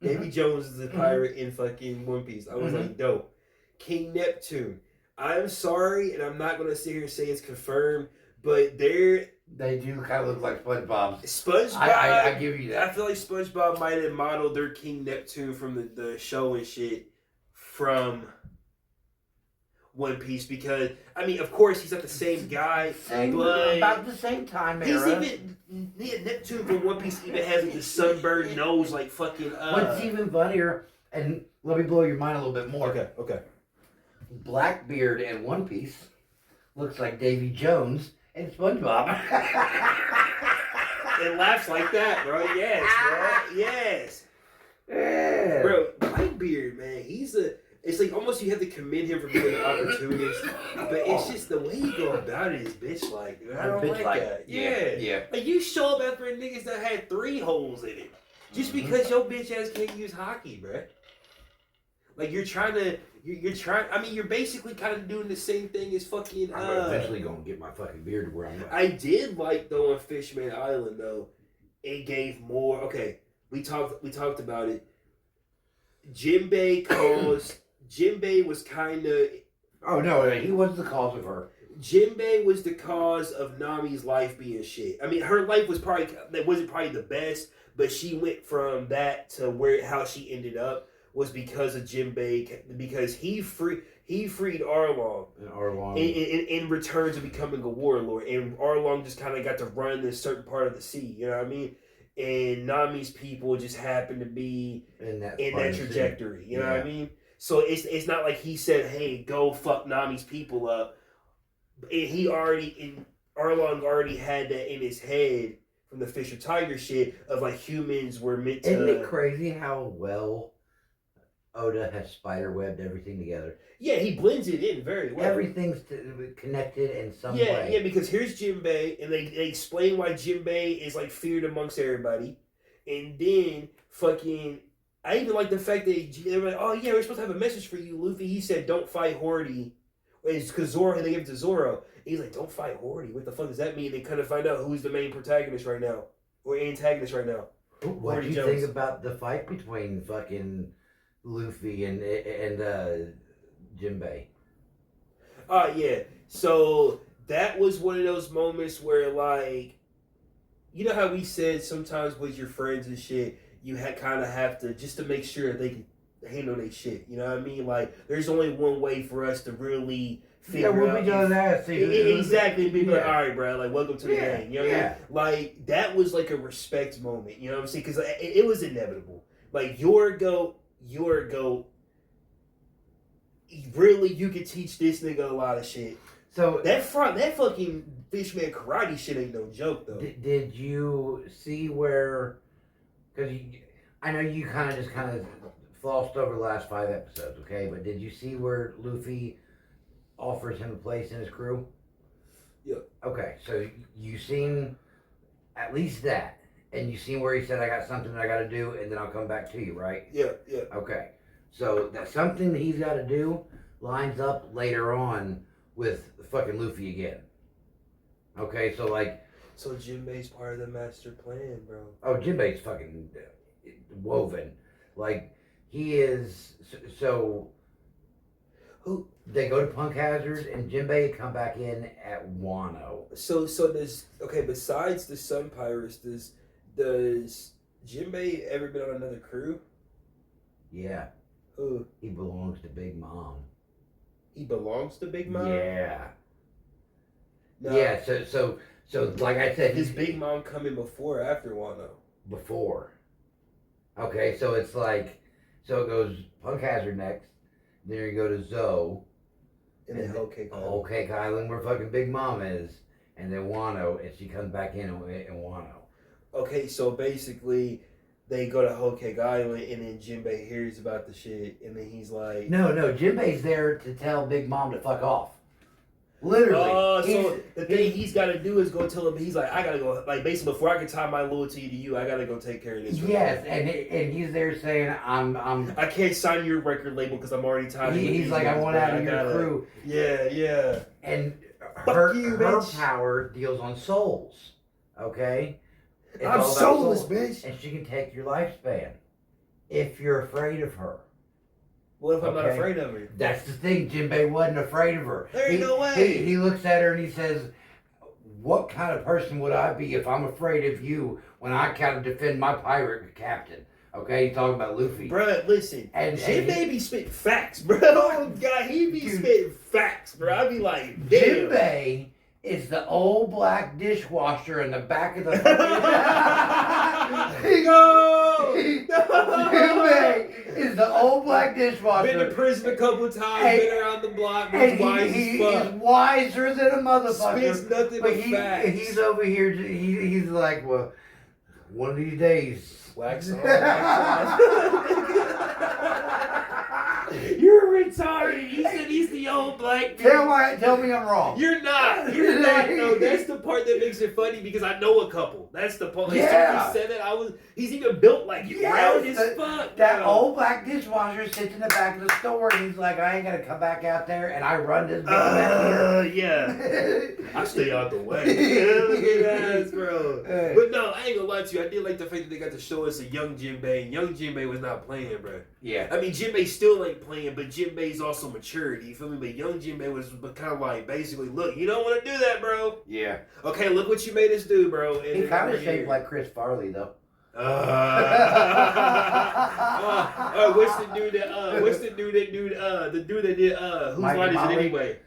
Davy Jones is a pirate in fucking One Piece. I was like, dope. King Neptune. I'm sorry, and I'm not gonna sit here and say it's confirmed, but they do kind of look like SpongeBob. SpongeBob, I give you that. I feel like SpongeBob might have modeled their King Neptune from the show and shit from One Piece because, I mean, of course, he's not the same guy, but about the same time era. Neptune from One Piece even has like the sunburned nose, like fucking. What's even funnier, and let me blow your mind a little bit more. Okay. Blackbeard in One Piece looks like Davy Jones and SpongeBob. It laughs like that, bro. Yes, bro. Yes. Yeah. Bro, Blackbeard, man, it's like almost you have to commend him for being an opportunist, but it's just the way you go about it is bitch-like. I don't like that. Yeah. Like you show up after niggas that had 3 holes in it. Just because your bitch ass can't use hockey, bro. Like you're basically kind of doing the same thing as fucking. I'm eventually gonna get my fucking beard to where I'm at. I did like though on Fishman Island though, it gave more. Okay, we talked about it. Jinbei was kind of. Oh no, he was the cause of her. Jinbei was the cause of Nami's life being shit. I mean, her life wasn't probably the best, but she went from that to how she ended up. Was because of Jinbei, because he freed Arlong. And Arlong. In return to becoming a warlord. And Arlong just kind of got to run this certain part of the sea, you know what I mean? And Nami's people just happened to be in that trajectory, you know what I mean? So it's not like he said, hey, go fuck Nami's people up. Arlong already had that in his head from the Fisher Tiger shit of like humans were meant to... Isn't it crazy how well... Oda has spider webbed everything together. Yeah, he blends it in very well. Everything's connected in some Yeah, way. yeah, because here's Jinbei, and they explain why Jinbei is like feared amongst everybody, and then fucking, I even like the fact that they were like, oh yeah, we're supposed to have a message for you, Luffy. He said, don't fight Horty. It's because Zoro, they give it to Zoro. And he's like, don't fight Horty. What the fuck does that mean? They kind of find out who's the main protagonist right now, or antagonist right now. What do you think about the fight between fucking Luffy and Jinbei? Yeah. So that was one of those moments where, like, you know how we said sometimes with your friends and shit, you kind of have to, just to make sure they can handle their shit. You know what I mean? Like, there's only one way for us to really figure out. Yeah, we'll be doing that. Exactly. Be like, all right, bro. Like, welcome to the game. You know what I mean? Like, that was like a respect moment. You know what I'm saying? Because it was inevitable. Like, your goat. Really, you could teach this nigga a lot of shit. So that fucking Fishman karate shit ain't no joke though. Did you see where? Because I know you kind of flossed over the last 5 episodes, okay? But did you see where Luffy offers him a place in his crew? Yeah. Okay, so you seen at least that, and you seen where he said, "I got something that I got to do, and then I'll come back to you," right? Yeah. Okay, so that something that he's got to do lines up later on with fucking Luffy again. Okay, so like... So Jinbei's part of the master plan, bro. Oh, Jinbei's fucking woven. Like, he is... So... Who? They go to Punk Hazard, and Jinbei come back in at Wano. So there's... Okay, besides the Sun Pirates, does Jinbei ever been on another crew? Yeah. Who? He belongs to Big Mom. He belongs to Big Mom? Yeah. No. Yeah, so like I said... Does Big Mom come in before or after Wano? Before. Okay, so it's like... So it goes Punk Hazard next. Then you go to Zoe. And then Whole Cake Island. Whole Cake Island, where fucking Big Mom is. And then Wano, and she comes back in Wano. Okay, so basically... They go to Whole Cake Island, and then Jinbei hears about the shit, and then he's like... No, Jinbei's there to tell Big Mom to fuck off. Literally. So the thing he's got to do is go tell him, he's like, I got to go, like, basically, before I can tie my loyalty to you, I got to go take care of this. Yes, and he's there saying, I can't sign your record label because I'm already tied. He's like, I want out of your crew. Yeah. And her power deals on souls, okay? It's I'm soulless, bitch. And she can take your lifespan if you're afraid of her. What if I'm not afraid of her? That's the thing. Jinbei wasn't afraid of her. There ain't no way. He looks at her and he says, what kind of person would I be if I'm afraid of you when I kind of defend my pirate captain? Okay, he's talking about Luffy. Bruh, listen. And Jinbei be spitting facts, bro. God, he be spitting facts, bro. I be like, damn. Jinbei is the old black dishwasher in the back of the... No! Jinbei is the old black dishwasher. Been to prison a couple of times, been around the block, was wise as fuck. He's wiser than a motherfucker. Spits nothing but facts. He's over here, he's like, well, one of these days... Wax on. You're retarded. You said he's the old black dude. Tell me I'm wrong. You're not. No, that's the part that makes it funny because I know a couple. That's the part. Yeah. He said that he's even built like round as fuck. That old black dishwasher sits in the back of the store and he's like, I ain't gonna come back out there and I run this bitch yeah. I stay out the way. Look at that, bro. But no, I ain't gonna lie to you. I did like the fact that they got to show us a young Jinbei. And young Jinbei was not playing, bro. Yeah. I mean, Jinbei still ain't playing, but Jinbei's also matured. You feel me? But young Jinbei was kind of like, basically, look, you don't want to do that, bro. Yeah. Okay, look what you made us do, bro. And he kind of shaped like Chris Farley, though. What's the dude that the dude that did whose line is it anyway?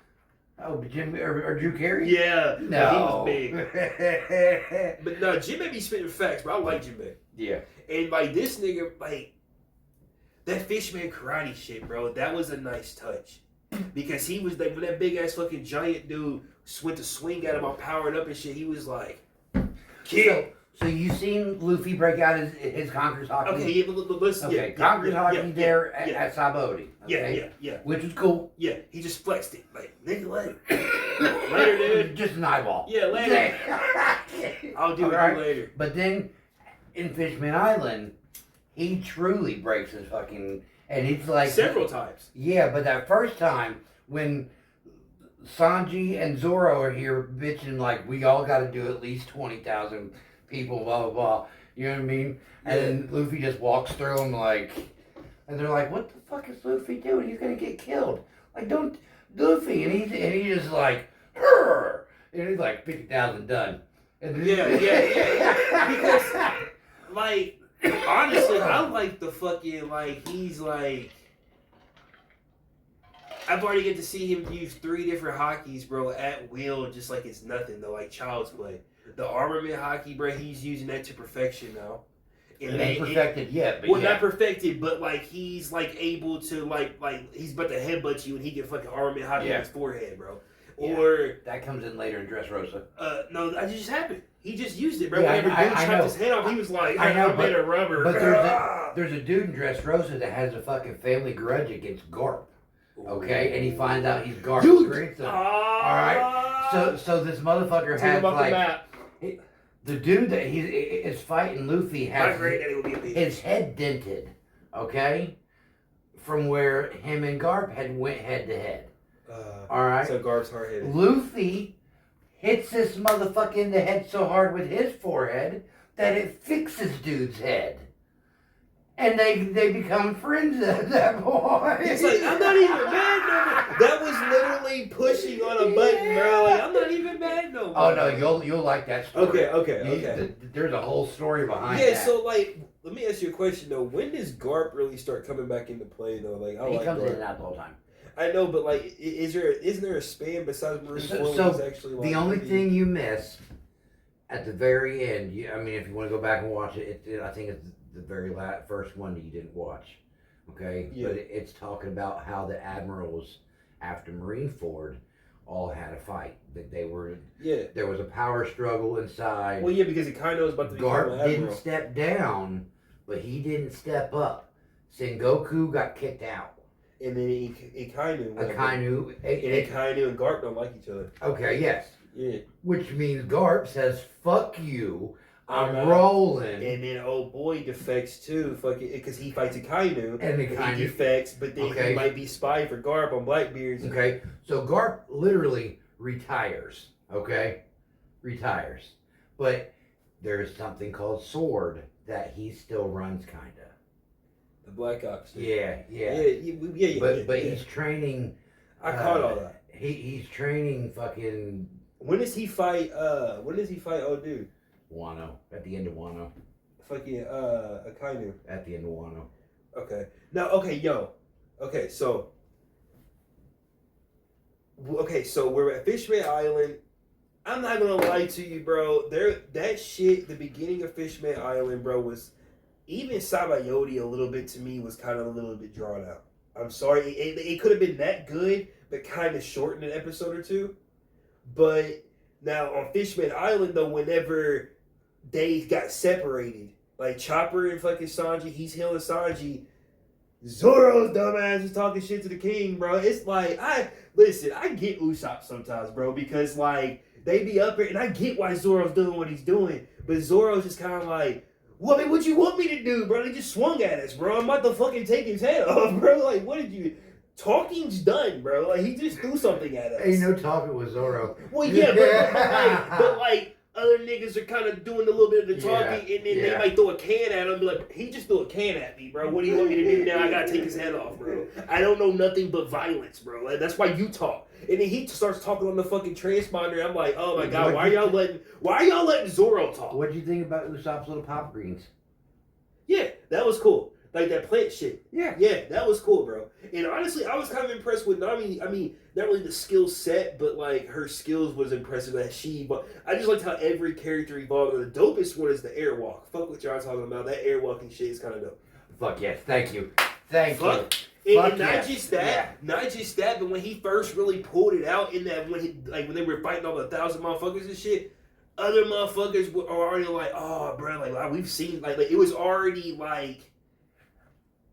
Oh, Jim or Drew Carey? Yeah. No. He was big. But no, Jinbei be spitting facts, bro. I like Jinbei. Yeah. And like this nigga, like that Fishman karate shit, bro, that was a nice touch. Because he was like, when that big ass fucking giant dude went to swing at him all powered up and shit, he was like, kill. So you seen Luffy break out his Conqueror's Haki? Okay, yeah, let's Okay, yeah, Conqueror's Haki there yeah. at Sabaody. Okay? Yeah. Which was cool. Yeah, he just flexed it. Like, nigga, later, dude. Just an eyeball. Yeah, later. I'll do it later. But then in Fishman Island, he truly breaks his fucking, and it's like several times. Yeah, but that first time when Sanji and Zoro are here bitching like we all got to do at least 20,000 people, blah blah blah. You know what I mean? Yeah. And then Luffy just walks through them like, and they're like, "What the fuck is Luffy doing? He's gonna get killed!" Like, don't Luffy, and he's just like, "Hurr!" And he's like 50,000 done. And then, Yeah. Because like honestly, I like the fucking like he's like. I've already get to see him use 3 different hockeys, bro, at will, just like it's nothing, though, like child's play. The armament hockey, bro, he's using that to perfection now. And it ain't perfected yet, but well, yeah. not perfected, but like he's like able to like he's about to headbutt you and he can fucking armament hockey on his forehead, bro. Yeah. Or that comes in later in Dressrosa. No, that just happened. He just used it, bro. Yeah, Whenever dude chopped his head off, he was like, I know, I'm made of rubber. But there's a dude in Dressrosa that has a fucking family grudge against Garp. Okay, and he finds out he's Garp's grandson. Alright? So this motherfucker has like the dude that he is fighting Luffy has his head dented, okay? From where him and Garp had went head to head. Alright? So Garp's hard headed. Luffy hits this motherfucker in the head so hard with his forehead that it fixes dude's head. And they become friends at that point. It's like, I'm not even mad no more. That was literally pushing on a button, bro. Like, I'm not even mad no more. Oh, no, you'll like that story. Okay. There's a whole story behind that. that. So, like, let me ask you a question, though. When does Garp really start coming back into play, though? Like, he comes in and out the whole time. I know, but, like, isn't there a span besides Marineford? So actually, like, the only thing you miss at the very end, I mean, if you want to go back and watch it, I think it's the very first one that you didn't watch, okay? Yeah. But it's talking about how the admirals after Marineford all had a fight. That they were there was a power struggle inside. Well, yeah, because Akainu was about to become Garp an admiral. didn't step down, but he didn't step up. Sengoku got kicked out. And then Akainu and Garp don't like each other. Okay, yes. Yeah. Which means Garp says, "Fuck you. I'm rolling." And then old boy defects too, fucking, because he fights Akainu. And he defects, but then he might be spy for Garp on Blackbeard's. Okay, so Garp literally retires. Okay, retires, but there's something called Sword that he still runs, kinda. The Black Ops. Yeah. But he's training. I caught all that. He's training fucking. When does he fight? Oh, dude. Wano at the end of Wano. Fucking Akainu. At the end of Wano. Okay. Now, okay, so we're at Fishman Island. I'm not gonna lie to you, bro. That shit, the beginning of Fishman Island, bro, was even Sabayoti a little bit to me was kind of a little bit drawn out. I'm sorry, it could have been that good, but kind of short in an episode or two. But now on Fishman Island, though, whenever they got separated, like Chopper and fucking Sanji, he's healing Sanji. Zoro's dumbass is talking shit to the king, bro. It's like, I get Usopp sometimes, bro, because like they be up there, and I get why Zoro's doing what he's doing, but Zoro's just kind of like, well, I mean, what you want me to do, bro? They just swung at us, bro. I'm about to fucking take his head off, bro. Like, what did you? Talking's done, bro. Like, he just threw something at us. Ain't no talking with Zoro. Well, yeah, but like other niggas are kind of doing a little bit of the talking, and then they might throw a can at him and be like, he just threw a can at me, bro. What do you want me to do now? I gotta take his head off, bro. I don't know nothing but violence, bro. Like, that's why you talk. And then he starts talking on the fucking transponder. I'm like, oh my god, why are y'all letting Zoro talk? What'd you think about Usopp's little pop greens? Yeah, that was cool. Like that plant shit. Yeah, that was cool, bro. And honestly, I was kind of impressed with Nami. I mean, not really the skill set, but like her skills was impressive. But I just liked how every character evolved. And the dopest one is the airwalk. Fuck what y'all talking about. That airwalking shit is kind of dope. Fuck yes, thank you. And not just that, but when he first really pulled it out in that when they were fighting all the 1,000 motherfuckers and shit, other motherfuckers were already like, oh, bro, like we've seen, like it was already like,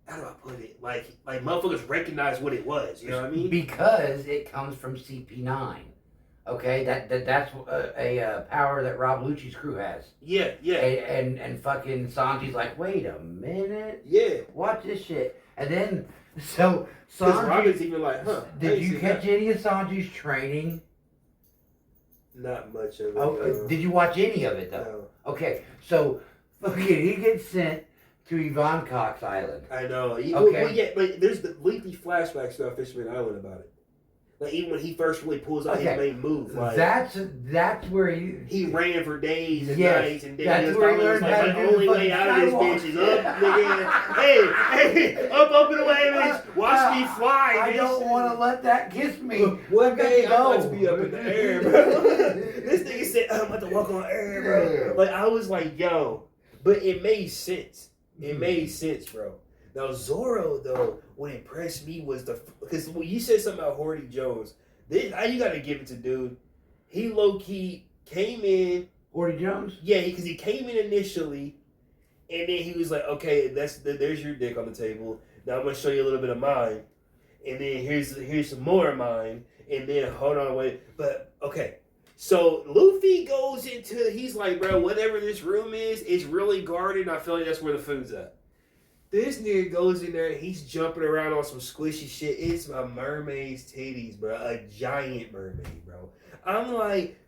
how do I put it? Like motherfuckers recognized what it was. You know what I mean? Because it comes from CP9. Okay, that's a power that Rob Lucci's crew has. Yeah, yeah. And fucking Sanji's like, wait a minute. Yeah. Watch this shit. And then, so Because Sanji... Robin's even like, huh. Did you catch any of Sanji's training? Not much of it. Oh, did you watch any of it, though? No. Okay, so, fucking, he gets sent to Yvonne Cox Island. I know. Okay. Well, yeah, like, there's the lengthy flashbacks to Fishman Island about it. Like, even when he first really pulls out his main move. Like, that's where he ran for days and yes, nights and days. That's where he learned how to do the only way out of this bitch is up, nigga. Hey, up and away, bitch. Watch me fly, I bitch. don't want to let that kiss me. One day I'm about to be up in the air, bro. This nigga said, I'm about to walk on air, bro. Like, I was like, yo. But it made sense. It made sense, bro. Now, Zoro, though, what impressed me was because when you said something about Horty Jones, you got to give it to dude. He low-key came in. Horty Jones? Yeah, because he came in initially, and then he was like, okay, there's your dick on the table. Now I'm going to show you a little bit of mine. And then here's some more of mine. And then, hold on, wait. But, okay. So, Luffy goes into, he's like, bro, whatever this room is, it's really guarded. I feel like that's where the food's at. This nigga goes in there and he's jumping around on some squishy shit. It's a mermaid's titties, bro. A giant mermaid, bro. I'm like...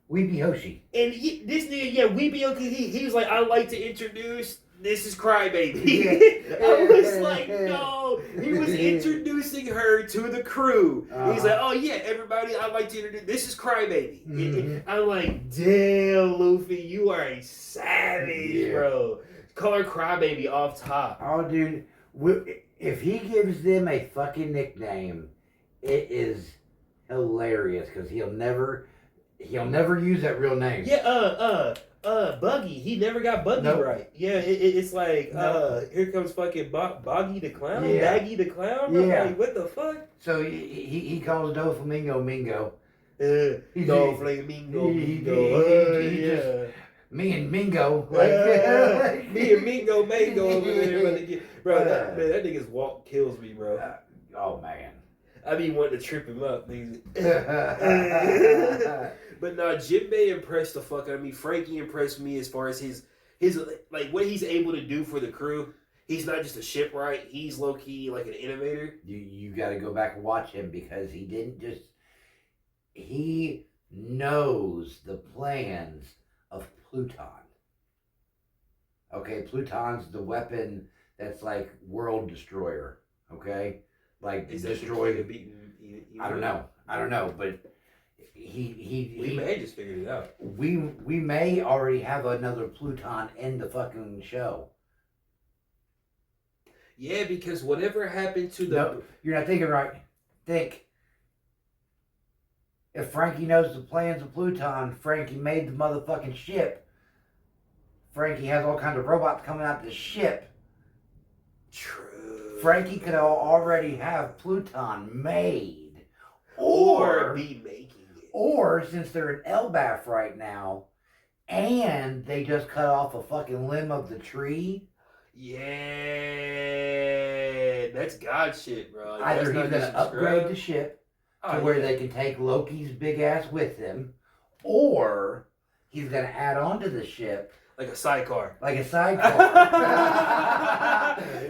Weepy Hoshi. And this nigga, yeah, Weepy Hoshi, he was like, I'd like to introduce... This is Crybaby. I was like, no. He was introducing her to the crew. He's like, oh yeah, everybody, I'd like to introduce. This is Crybaby. Mm-hmm. I'm like, damn, Luffy, you are a savage, bro. Call her Crybaby off top. Oh, dude, if he gives them a fucking nickname, it is hilarious because he'll never use that real name. Yeah, Buggy. He never got Buggy right. Yeah, it's like, here comes fucking Boggy the Clown? Yeah. Baggy the Clown? Yeah. Like, what the fuck? So he calls Doflamingo Mingo. Doflamingo Mingo. Me and Mingo. Me and Mingo Mango over there. Bro, that nigga's walk kills me, bro. Oh, man. I be wanting to trip him up. But nah, Jinbei impressed the fuck out of me. Frankie impressed me as far as his like what he's able to do for the crew. He's not just a shipwright. He's low key like an innovator. You got to go back and watch him because he knows the plans of Pluton. Okay, Pluton's the weapon that's like world destroyer. Okay, like is destroy. I don't know, but. We may have just figured it out. We may already have another Pluton in the fucking show. Yeah, because whatever happened to the... No, you're not thinking right. Think. If Frankie knows the plans of Pluton, Frankie made the motherfucking ship. Frankie has all kinds of robots coming out the ship. True. Frankie could already have Pluton made. Or be making. Or, since they're in Elbaf right now, and they just cut off a fucking limb of the tree. Yeah, that's God shit, bro. Either he's going to upgrade the ship to where they can take Loki's big ass with them, or he's going to add on to the ship. Like a sidecar. Like a sidecar.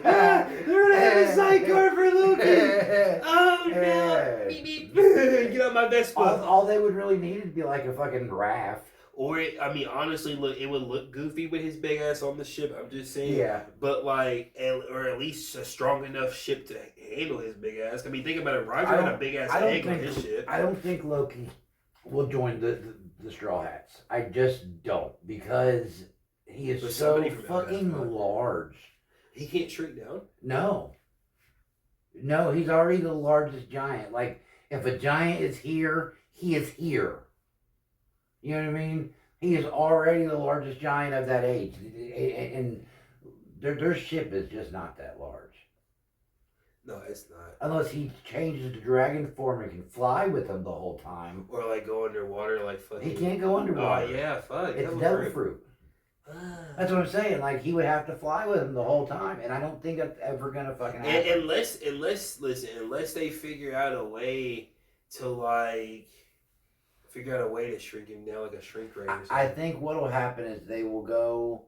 They're going to have a sidecar for Loki. Oh, no. Beep, beep. Get out my Vespa. All they would really need would be like a fucking raft. Or, honestly, look, it would look goofy with his big ass on the ship. I'm just saying. Yeah. But, like, or at least a strong enough ship to handle his big ass. I mean, think about it. Roger had a big ass egg on his ship. I don't think Loki will join the Straw Hats. I just don't. Because he is so fucking large. He can't shrink down? No, he's already the largest giant. Like, if a giant is here, he is here. You know what I mean? He is already the largest giant of that age. And their ship is just not that large. No, it's not. Unless he changes to dragon form and can fly with them the whole time. Or like go underwater, like fucking. He can't go underwater. Oh yeah, fuck. It's devil fruit. That's what I'm saying. Like he would have to fly with him the whole time, and I don't think that's ever gonna fucking happen. Unless they figure out a way to like shrink him down like a shrink ray or something. I think what'll happen is they will go.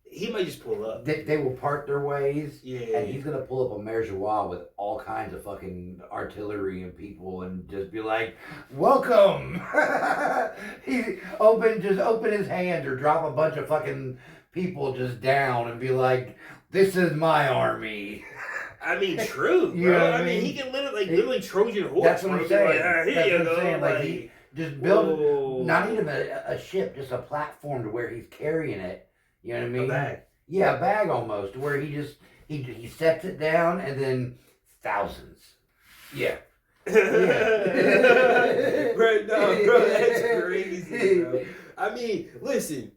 He might just pull up. They will part their ways. Yeah. And he's gonna pull up a Merjois with all kinds of fucking artillery and people, and just be like, "Welcome." He open his hand or drop a bunch of fucking people just down and be like, "This is my army." I mean, true, bro. You know what I mean, he can literally Trojan horse. That's what I'm saying. That's what I'm saying. Like he just build not even a ship, just a platform to where he's carrying it. You know what I mean? A bag. Yeah, a bag almost, where he sets it down and then thousands. Yeah. Yeah. Bro, that's crazy, bro. I mean, listen.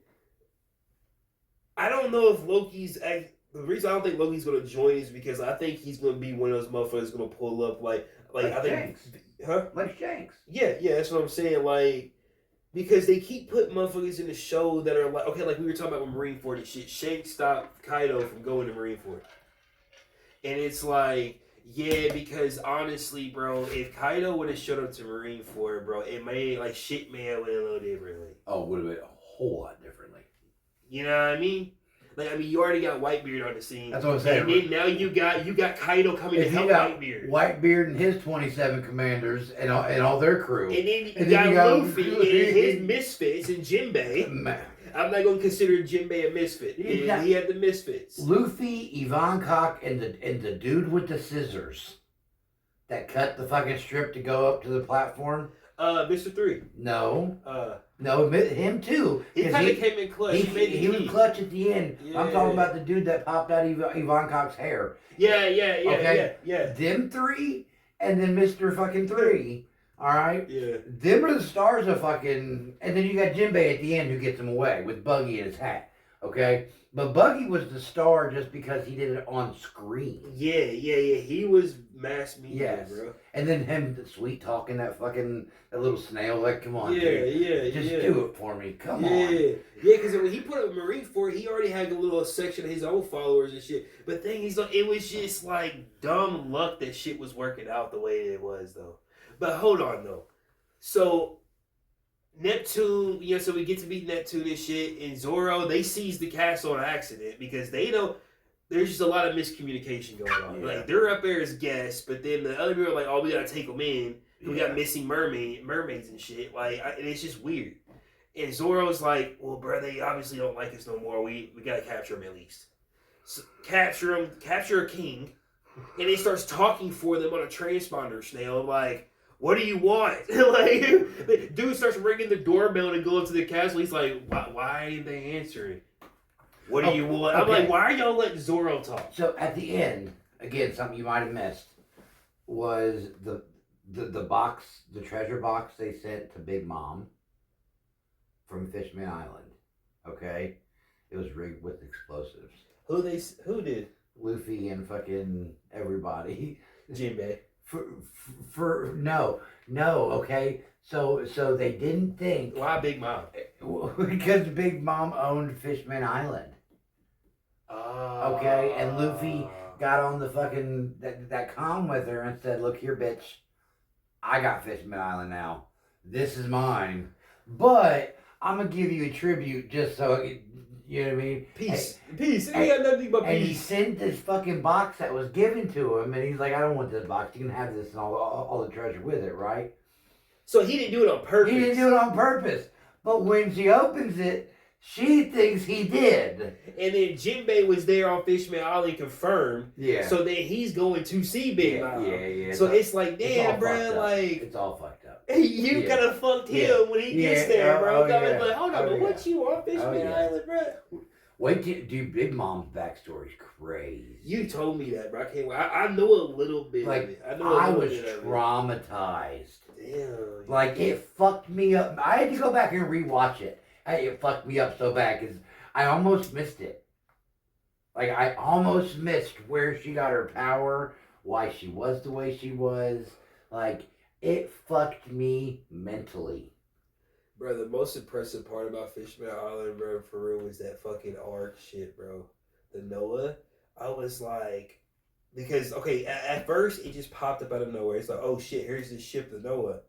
I don't know if Loki's. The reason I don't think Loki's gonna join is because I think he's gonna be one of those motherfuckers gonna pull up like I think, Shanks. huh? Like Shanks. Yeah, that's what I'm saying. Like. Because they keep putting motherfuckers in the show that are like, okay, like we were talking about with Marineford and shit. Shanks stopped Kaido from going to Marineford. And it's like, yeah, because honestly, bro, if Kaido would have showed up to Marineford, bro, it may, like, shit may have went a little differently. Oh, it would have been a whole lot differently. You know what I mean? Like, I mean, you already got Whitebeard on the scene. That's what I'm saying. And then now you got Kaido coming to help Whitebeard. Whitebeard and his 27 commanders and all their crew. And then you got Luffy and his misfits and Jinbei. Man. I'm not going to consider Jinbei a misfit. He had the misfits. Luffy, Ivankov, and the dude with the scissors that cut the fucking strip to go up to the platform. Mr. 3. No, him too. He kind of came in clutch. He was clutch at the end. Yeah. I'm talking about the dude that popped out Ivankov's hair. Yeah. Okay? Yeah. Them three, and then Mr. fucking 3. All right? Yeah. Them are the stars of fucking... And then you got Jinbei at the end who gets him away with Buggy in his hat. Okay? But Buggy was the star just because he did it on screen. Yeah. He was mass media, bro. And then him sweet talking that little snail. Like, come on, dude. Just do it for me. Come on. Yeah, because when he put up Marineford, he already had a little section of his own followers and shit. But thing is, it was just like dumb luck that shit was working out the way it was, though. But hold on, though. So, Neptune, so we get to meet Neptune and shit. And Zoro, they seize the castle on accident because they know there's just a lot of miscommunication going on. Yeah. Like, they're up there as guests, but then the other people are like, oh, we gotta take them in. We got missing mermaids and shit. Like, and it's just weird. And Zoro's like, well, bro, they obviously don't like us no more. We gotta capture them at least. So, capture them, capture a king. And he starts talking for them on a transponder snail. Like, what do you want? Like, the dude starts ringing the doorbell to go up to the castle. He's like, why ain't they answering? What do you want? I'm like, why are y'all letting Zoro talk? So at the end, again, something you might have missed was the box, the treasure box they sent to Big Mom from Fishman Island. Okay, it was rigged with explosives. Who did? Luffy and fucking everybody. Jinbei. No, okay. So they didn't think. Why Big Mom? Because Big Mom owned Fishman Island. Okay, and Luffy got on the fucking that comm with her and said, "Look here, bitch, I got Fishman Island now. This is mine, but I'm gonna give you a tribute just so you know what I mean." Peace. We got nothing but peace. And he sent this fucking box that was given to him, and he's like, "I don't want this box. You can have this and all the treasure with it, right?" So he didn't do it on purpose. He didn't do it on purpose. But when she opens it, she thinks he did. And then Jinbei was there on Fishman Island confirmed. Yeah. So then he's going to see Big Mom. Yeah. So it's like, damn, bro, like... It's all fucked up. You could have fucked him when he gets there, bro. Like, hold on, but what you on Fishman Island, bro? Wait, dude, Big Mom's backstory's crazy. You told me that, bro. I can't. I know a little bit like, of it. I was traumatized. Damn. Like, it fucked me up. I had to go back and rewatch it. It fucked me up so bad because I almost missed it. Like, I almost missed where she got her power, why she was the way she was. Like, it fucked me mentally. Bro, the most impressive part about Fishman Island, bro, for real, was that fucking arc shit, bro. The Noah, I was like, because, okay, at first, it just popped up out of nowhere. It's like, oh shit, here's this ship, the Noah.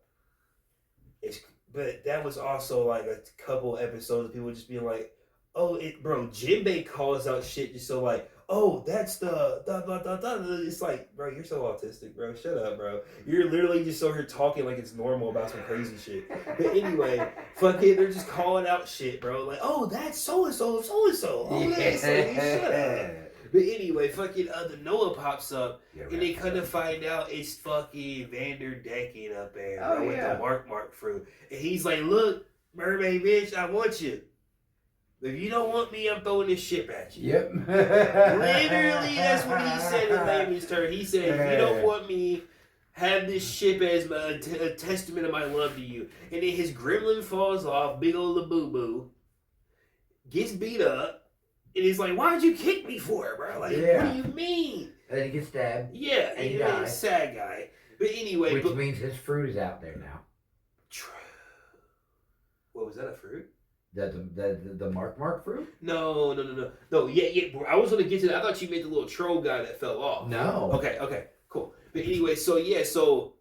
But that was also like a couple episodes of people just being like, oh, bro, Jinbei calls out shit just so like, oh, that's the da da da da. It's like, bro, you're so autistic, bro. Shut up, bro. You're literally just so here talking like it's normal about some crazy shit. But anyway, fucking, they're just calling out shit, bro. Like, oh, that's so and so, so and so. Oh, that's so. Shut up. But anyway, fucking, the Noah pops up, and they kind of find out it's fucking VikingDclown up there, bro, with the mark fruit. And he's like, look, mermaid bitch, I want you. If you don't want me, I'm throwing this ship at you. Yep. Literally, that's what he said in Layman's turn. He said, if you don't want me, have this ship as a testament of my love to you. And then his gremlin falls off, big old boo-boo, gets beat up, and he's like, why'd you kick me for it, bro? Like, what do you mean? And he gets stabbed. Yeah, and he dies. Sad guy. But anyway. Which means his fruit is out there now. What, was that a fruit? The mark fruit? No. Yeah. I was gonna get to that. I thought you meant the little troll guy that fell off. No. Okay, cool. But anyway, so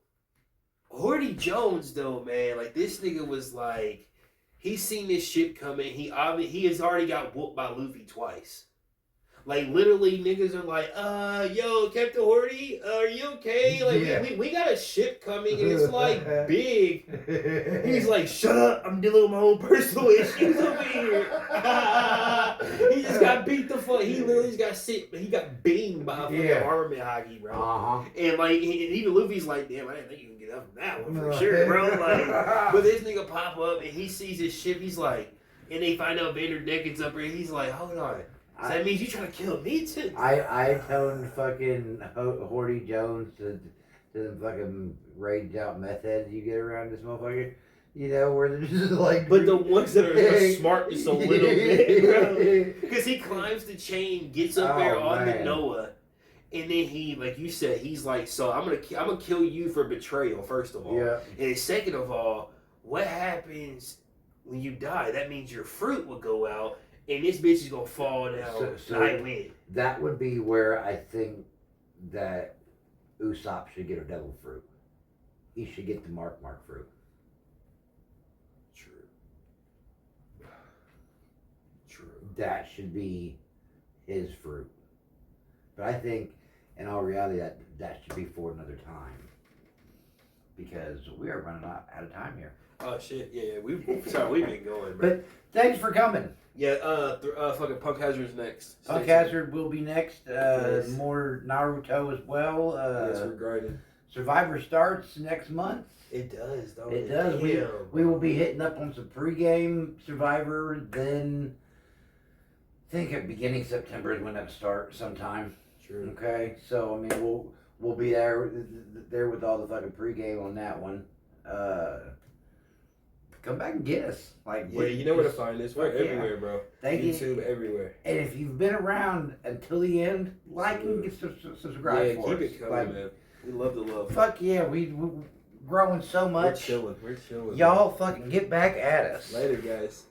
Horty Jones though, man, like this nigga was like, he's seen this shit coming. He has already got whooped by Luffy twice. Like, literally, niggas are like, yo, Captain Horty, are you okay? Like, we got a ship coming, and it's, like, big. He's like, shut up, I'm dealing with my own personal issues over here. He just got beat the fuck. He literally just got sick, but he got beamed by a fucking armament hockey, bro. And, like, and even Luffy's like, damn, I didn't think you could get up from that one for sure, bro. Like, but this nigga pop up, and he sees his ship, he's like, and they find out VikingDclown's up there, and he's like, hold on. So that means you trying to kill me too? I toned fucking Horty Jones to the fucking raged out meth heads you get around this motherfucker. You know, where they're just like... But the ones that are smart just a little bit, bro. Because he climbs the chain, gets up there on the Noah, and then he, like you said, he's like, so I'm gonna kill you for betrayal, first of all. Yeah. And then second of all, what happens when you die? That means your fruit will go out. And this bitch is gonna fall down. So I win. That would be where I think that Usopp should get a devil fruit. He should get the mark fruit. True. That should be his fruit. But I think, in all reality, that should be for another time. Because we are running out of time here. Oh shit! Yeah. We've been going, bro. But thanks for coming. Yeah, fucking Punk Hazard's next. Punk Hazard will be next. Yes. More Naruto as well. Yes, we're grinding. Survivor starts next month. It does, though. It does. We will be hitting up on some pregame Survivor. Then I think at beginning of September is when that starts sometime. True. Okay, so I mean we'll be there with all the fucking pregame on that one. Come back and get us. Like, yeah, you know where to find us. We're everywhere, bro. Thank you. YouTube, everywhere. And if you've been around until the end, like and get subscribe for us. Keep it coming, man. We love the love. Fuck yeah, we're growing so much. We're chilling. Y'all fucking get back at us. Later, guys.